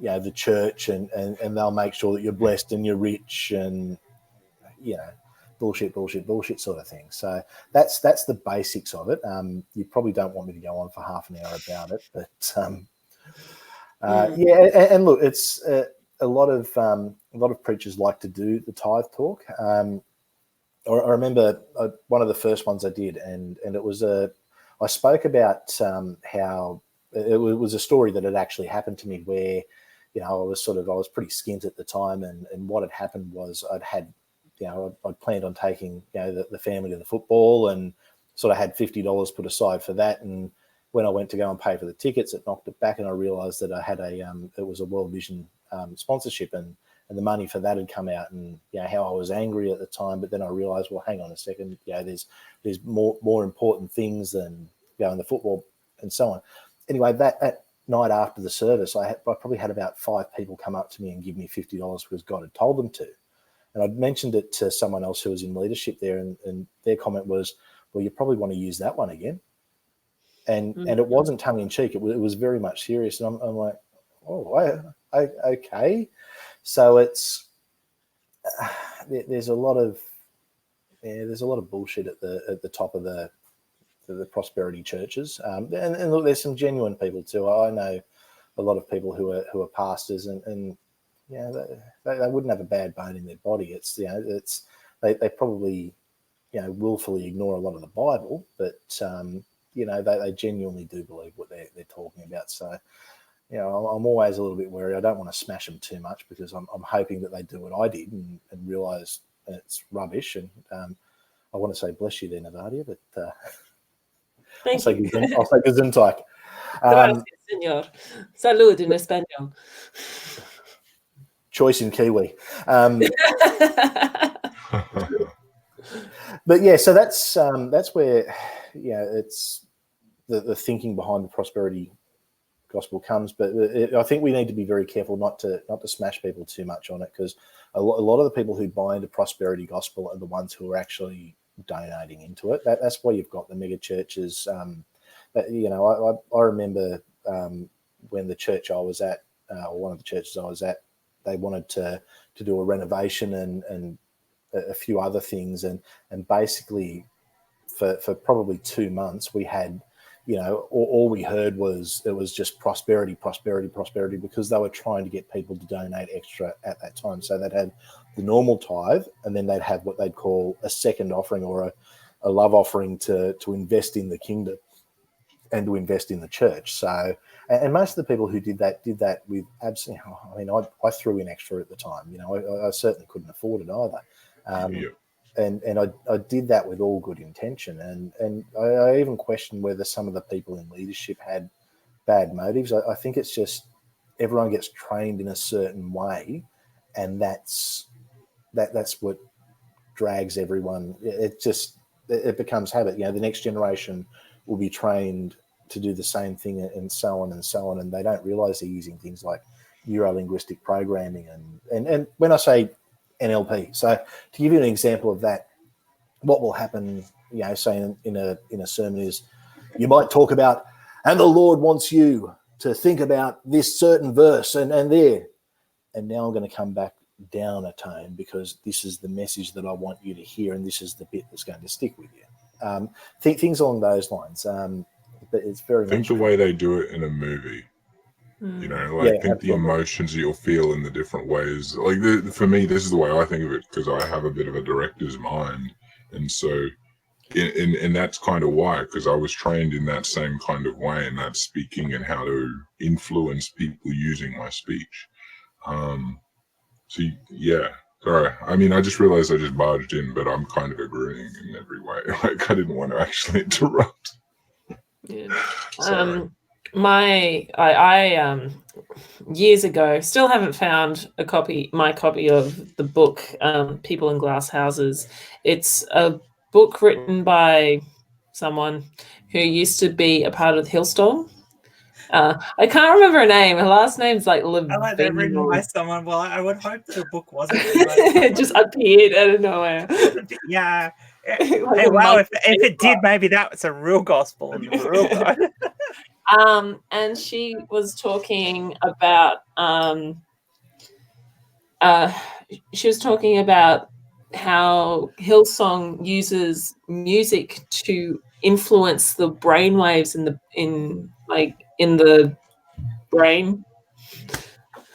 the church, and they'll make sure that you're blessed and you're rich, and bullshit sort of thing. So that's the basics of it. You probably don't want me to go on for half an hour about it, but and look, it's a lot of preachers like to do the tithe talk. I remember one of the first ones I did, and it was I spoke about how it was a story that had actually happened to me, where I was pretty skint at the time, and what had happened was I'd planned on taking the family to the football, and sort of had $50 put aside for that, and when I went to go and pay for the tickets, it knocked it back, and I realised that I had it was a World Vision sponsorship, and the money for that had come out, and how I was angry at the time. But then I realised, well, hang on a second, there's more important things than going to football and so on. Anyway, that night after the service, I probably had about 5 people come up to me and give me $50 because God had told them to. And I'd mentioned it to someone else who was in leadership there, and their comment was, well, you probably want to use that one again. And it wasn't tongue in cheek. It was very much serious. And I'm like, oh, okay. So it's there's a lot of bullshit at the top of the prosperity churches. And look, there's some genuine people too. I know a lot of people who are pastors, and they wouldn't have a bad bone in their body. It's they probably willfully ignore a lot of the Bible, but they genuinely do believe what they're talking about. So I'm always a little bit wary. I don't want to smash them too much, because I'm hoping that they do what I did and realise it's rubbish. And I want to say bless you there, Navadia, but I'll say gesundheit. Gracias, señor. Salud in español. Choice in Kiwi. But yeah, so that's where it's the thinking behind the prosperity gospel comes. But I think we need to be very careful not to smash people too much on it, because a lot of the people who buy into prosperity gospel are the ones who are actually donating into it. That's why you've got the mega churches. I remember when the church I was at, or one of the churches I was at, they wanted to do a renovation and a few other things, and basically for probably 2 months we had, all we heard was it was just prosperity, because they were trying to get people to donate extra at that time. So they'd have the normal tithe, and then they'd have what they'd call a second offering, or love offering to invest in the kingdom and to invest in the church. So, and most of the people who did that with absolutely. I mean, I threw in extra at the time. You know, I certainly couldn't afford it either. And I did that with all good intention. And I even questioned whether some of the people in leadership had bad motives. I think it's just everyone gets trained in a certain way, and that's what drags everyone. It becomes habit. You know, the next generation will be trained to do the same thing, and so on and so on, and they don't realize they're using things like neuro-linguistic programming and when I say NLP. So to give you an example of that, what will happen, you know, say in a sermon is you might talk about, and the Lord wants you to think about this certain verse and there, and now I'm going to come back down a tone because this is the message that I want you to hear, and this is the bit that's going to stick with you. Things along those lines. But it's very think the way they do it in a movie. You know, like think the emotions you'll feel in the different ways. Like for me, this is the way I think of it because I have a bit of a director's mind, and so, and that's kind of why, because I was trained in that same kind of way, and that speaking and how to influence people using my speech. So yeah, sorry. I mean, I just realized I just barged in, but I'm kind of agreeing in every way. Like I didn't want to actually interrupt. Yeah. I years ago, still haven't found my copy of the book, People in Glass Houses. It's a book written by someone who used to be a part of Hillstorm. I can't remember her name. Her last name's like Levine. I like that written by someone. Well, I would hope that the book wasn't. It just appeared out of nowhere. Yeah. Like hey, wow, if it did, maybe that's a real gospel and a real God. And she was talking about how Hillsong uses music to influence the brainwaves in the brain.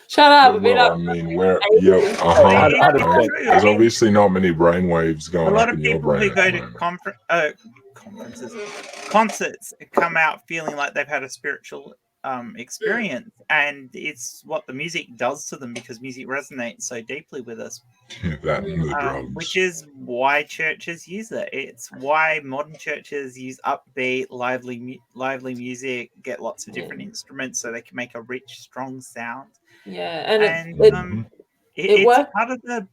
Shut up! Well, I mean, there's obviously not many brainwaves going up in your brain. A lot of people who go to concerts come out feeling like they've had a spiritual experience, and it's what the music does to them because music resonates so deeply with us. That and the drugs. Which is why churches use it. It's why modern churches use upbeat, lively music, get lots of different instruments so they can make a rich, strong sound. Yeah, and it's works. part of the.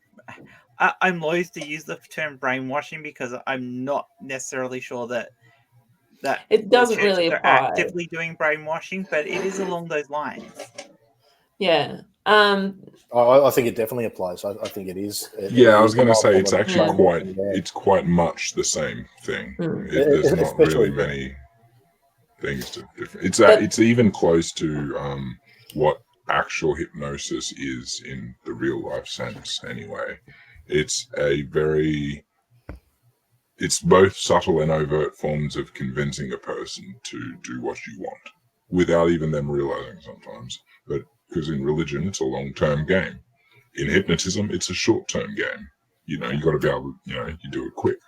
I'm loath to use the term brainwashing because I'm not necessarily sure that it doesn't really apply. Actively doing brainwashing, but it is along those lines. Yeah. I think it definitely applies. I think it is. I was going to say it's actually quite much the same thing. There's not really many things to different. It's even close to what actual hypnosis is in the real life sense. Anyway, it's both subtle and overt forms of convincing a person to do what you want without even them realizing sometimes. But because in religion, it's a long-term game. In hypnotism, it's a short-term game. You know, you got to be able to, you do it quick.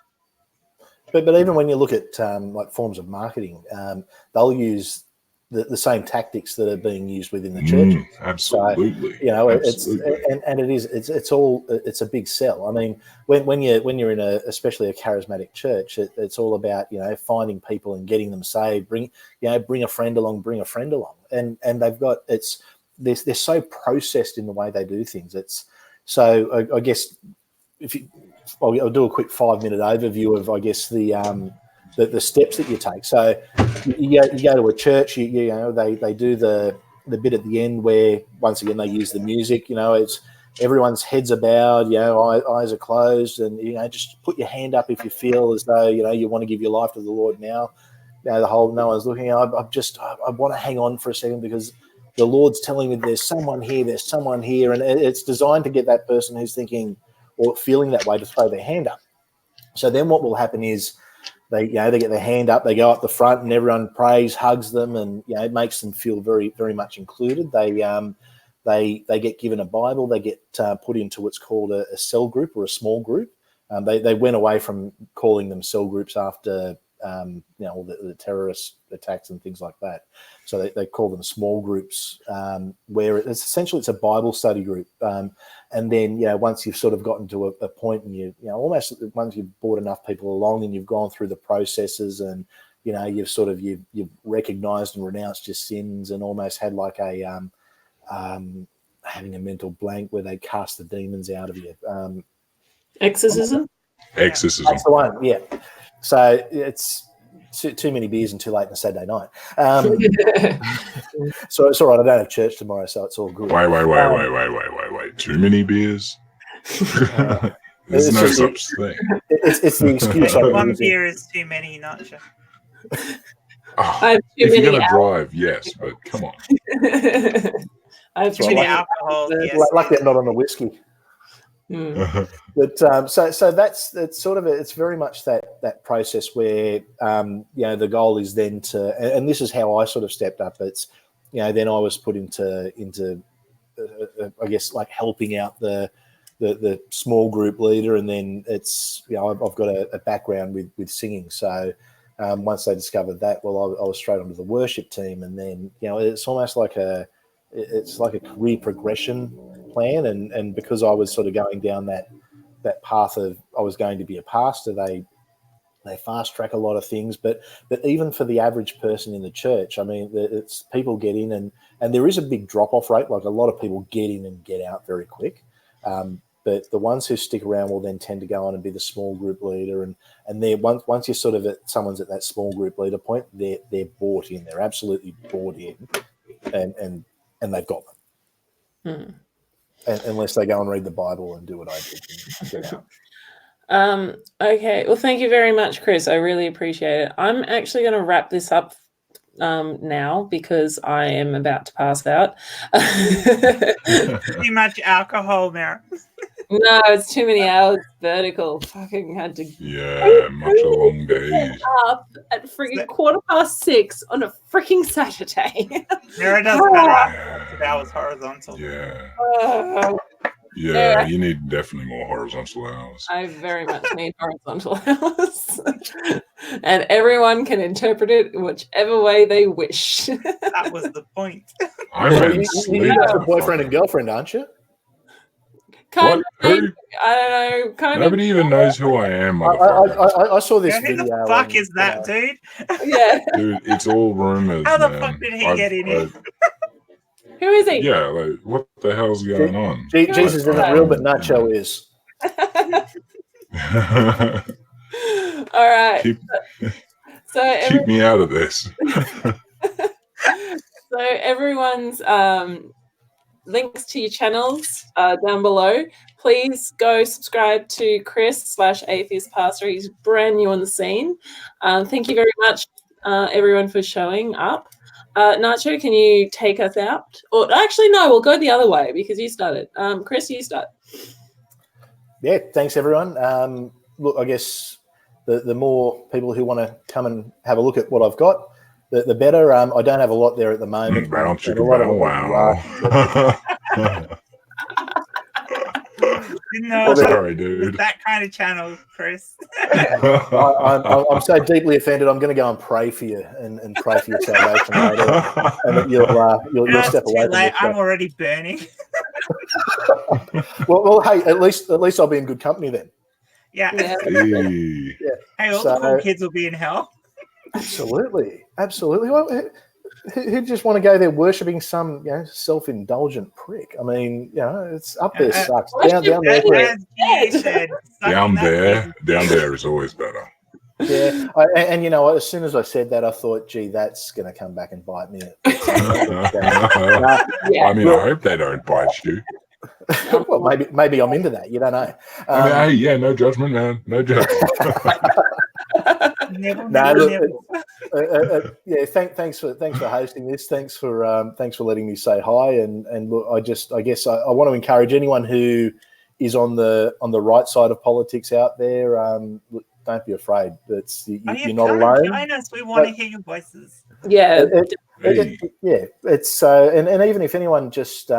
But even when you look at like forms of marketing, they'll use the same tactics that are being used within the church. Absolutely. So, absolutely. It's a big sell. I mean, when you're in especially a charismatic church, it's all about finding people and getting them saved. Bring a friend along, and they've got they're so processed in the way they do things. I guess I'll do a quick 5-minute overview of the steps that you take. So you go to a church, they do the bit at the end where once again they use the music. It's everyone's heads are bowed, eyes are closed, and just put your hand up if you feel as though you want to give your life to the Lord now. The whole no one's looking. I want to hang on for a second because the Lord's telling me there's someone here, and it's designed to get that person who's thinking or feeling that way to throw their hand up. So then what will happen is they get their hand up, they go up the front, and everyone prays, hugs them, and it makes them feel very, very much included. They get given a Bible, they get put into what's called a cell group or a small group, They went away from calling them cell groups after all the terrorist attacks and things like that. So they call them small groups, where it's essentially it's a Bible study group. And then once you've sort of gotten to a point, and almost once you've brought enough people along and you've gone through the processes, and you've recognised and renounced your sins, and almost had like a having a mental blank where they cast the demons out of you. Exorcism. Exorcism. That's the one. Yeah. So it's too many beers and too late on a Saturday night. So it's all right. I don't have church tomorrow, so it's all good. Wait. Too many beers? There's no such thing. It's the excuse. One beer is too many, not sure. If you're going to drive, yes, but come on. I have Too many alcohol. Yes. Like that, not on the whiskey. But so that's sort of it's very much that process where the goal is then to, and this is how I sort of stepped up. It's then I was put into I guess like helping out the small group leader, and then it's I've got a background with singing, so once they discovered that, well, I was straight onto the worship team, and then it's almost like a career progression plan, and because I was sort of going down that path of I was going to be a pastor, they fast track a lot of things, but even for the average person in the church, I mean, it's people get in and there is a big drop off rate. Like a lot of people get in and get out very quick, but the ones who stick around will then tend to go on and be the small group leader, and they once you're sort of someone's at that small group leader point, they're bought in, they're absolutely bought in, and they've got them. Unless they go and read the Bible and do what I did. Okay. Well, thank you very much, Chris. I really appreciate it. I'm actually going to wrap this up now because I am about to pass out. Too much alcohol, Mara. No, it's too many hours vertical. Fucking had to. Yeah, much a long day. Up at freaking 6:15 on a freaking Saturday. Mara does better. That was horizontal. Yeah. Yeah, you need definitely more horizontal hours. I very much need horizontal hours. And everyone can interpret it whichever way they wish. That was the point. I meant sleep. You're a boyfriend and girlfriend, aren't you? Kind What? of, I don't know. Kind Nobody even knows who I am, I motherfucker. saw this Who video. the fuck is that, dude? of. Yeah. Dude, it's all rumors. How the man. fuck did he get in here? Who is he? Yeah, like, what the hell's going on? Jesus isn't real, but Nacho is. All right. Keep me out of this. So everyone's links to your channels down below. Please go subscribe to Chris/Atheist Pastor. He's brand new on the scene. Thank you very much, everyone, for showing up. Nacho, can you take us out? Or actually, no, we'll go the other way because you started. Chris, you start. Yeah, thanks, everyone. Look, I guess the more people who want to come and have a look at what I've got, the better. I don't have a lot there at the moment. No, sorry, dude. That kind of channel, Chris. I'm so deeply offended. I'm going to go and pray for you and pray for your salvation later, and that you'll step away from this. I'm already burning. well, hey, at least I'll be in good company then. Yeah. Hey. Hey, all the cool kids will be in hell. Absolutely. Well, who just want to go there worshipping some self-indulgent prick? I mean, it's up there sucks. Down there is always better. Yeah, and as soon as I said that, I thought, gee, that's going to come back and bite me. I mean, I hope they don't bite you. Well, maybe I'm into that. You don't know. Hey, no judgment, man. No judgment. Thanks for hosting this. Thanks for letting me say hi. And look, I guess I want to encourage anyone who is on the right side of politics out there. Don't be afraid. You're not alone. Join us. We want to hear your voices. Yeah. It's and even if anyone just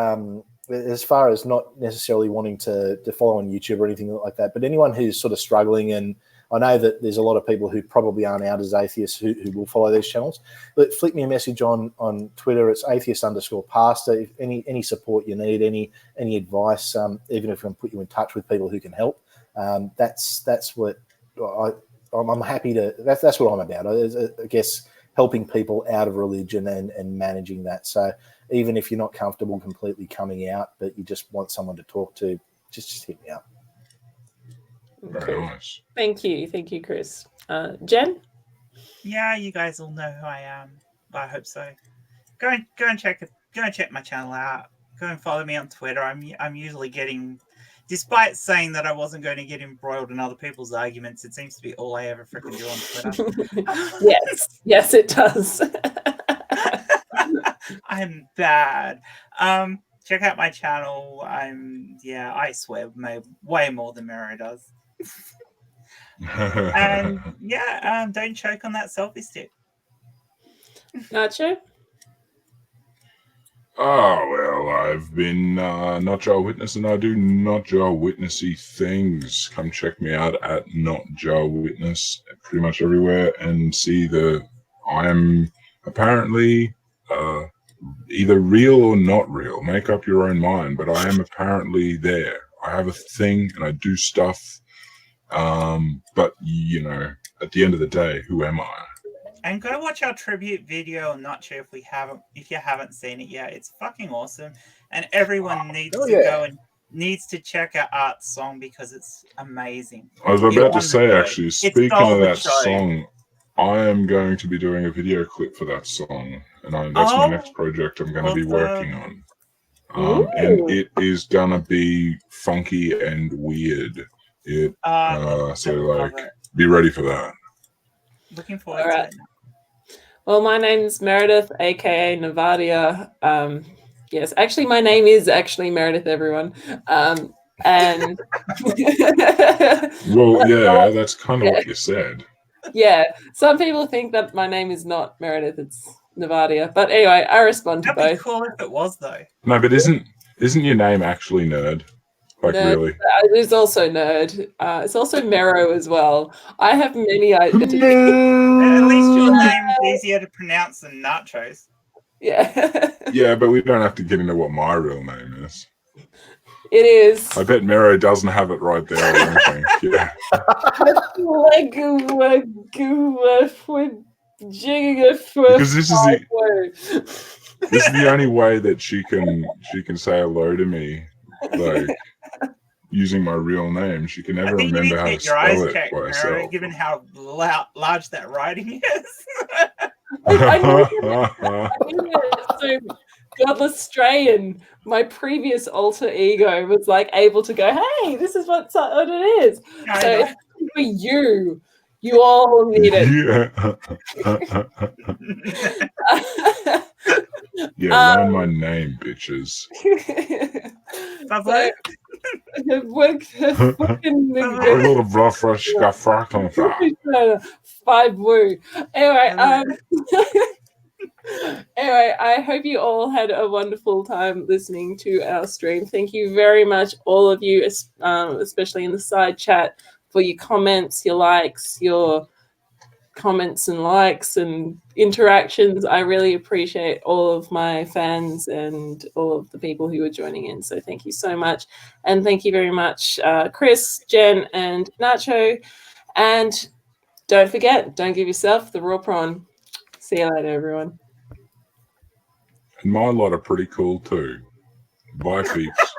as far as not necessarily wanting to follow on YouTube or anything like that, but anyone who's sort of struggling, and I know that there's a lot of people who probably aren't out as atheists who will follow these channels, but flick me a message on Twitter. It's atheist_pastor. If any support you need, any advice, even if I can put you in touch with people who can help, that's what I'm happy to. That's what I'm about. I guess helping people out of religion and managing that. So even if you're not comfortable completely coming out, but you just want someone to talk to, just hit me up. Very nice. Thank you, Chris. Jen? Yeah, you guys all know who I am. I hope so. Go and check my channel out. Go and follow me on Twitter. I'm usually getting, despite saying that I wasn't going to get embroiled in other people's arguments, it seems to be all I ever freaking do on Twitter. yes, it does. I'm bad. Check out my channel. I swear way more than Mero does. And don't choke on that selfie stick. Nacho? Oh, well, I've been Not Joe Witness, and I do Not Joe Witnessy things. Come check me out at Not Joe Witness pretty much everywhere, and see I am apparently either real or not real. Make up your own mind, but I am apparently there. I have a thing, and I do stuff, but, at the end of the day, who am I? And go watch our tribute video on Nacho if you haven't seen it yet. It's fucking awesome. And everyone needs to check out Art's song because it's amazing. I was about to say, actually, speaking of that song, I am going to be doing a video clip for that song. And that's my next project I'm going to be working on. And it is going to be funky and weird. Be ready for that. Looking forward to it. Well, my name's Meredith, aka Navadia. Yes, actually, my name is actually Meredith, everyone. And well, yeah, that's kind of what you said. Yeah, some people think that my name is not Meredith; it's Navadia. But anyway, I respond to both. That'd be cool if it was, though. No, but isn't your name actually Nerd? Like, Nerd. Really? It's also Nerd. It's also Mero as well. I have many identities. At least your name is easier to pronounce than Nachos. Yeah. Yeah, but we don't have to get into what my real name is. It is. I bet Mero doesn't have it right there or anything. Yeah. Because this is the only way that she can say hello to me, like using my real name. She can never remember how to spell it by herself. Given how large that writing is. I knew it. So Godless Strayan, my previous alter ego, was like able to go, hey, this is what it is. So it's for you. You all need it. Yeah, learn my name, bitches. Five woo. Anyway, anyway, I hope you all had a wonderful time listening to our stream. Thank you very much, all of you, especially in the side chat, for your comments, your likes, your comments and likes and interactions. I really appreciate all of my fans and all of the people who are joining in. So thank you so much. And thank you very much, Chris, Jen, and Nacho. And don't forget, don't give yourself the raw prawn. See you later, everyone. And my lot are pretty cool too. Bye, peeps.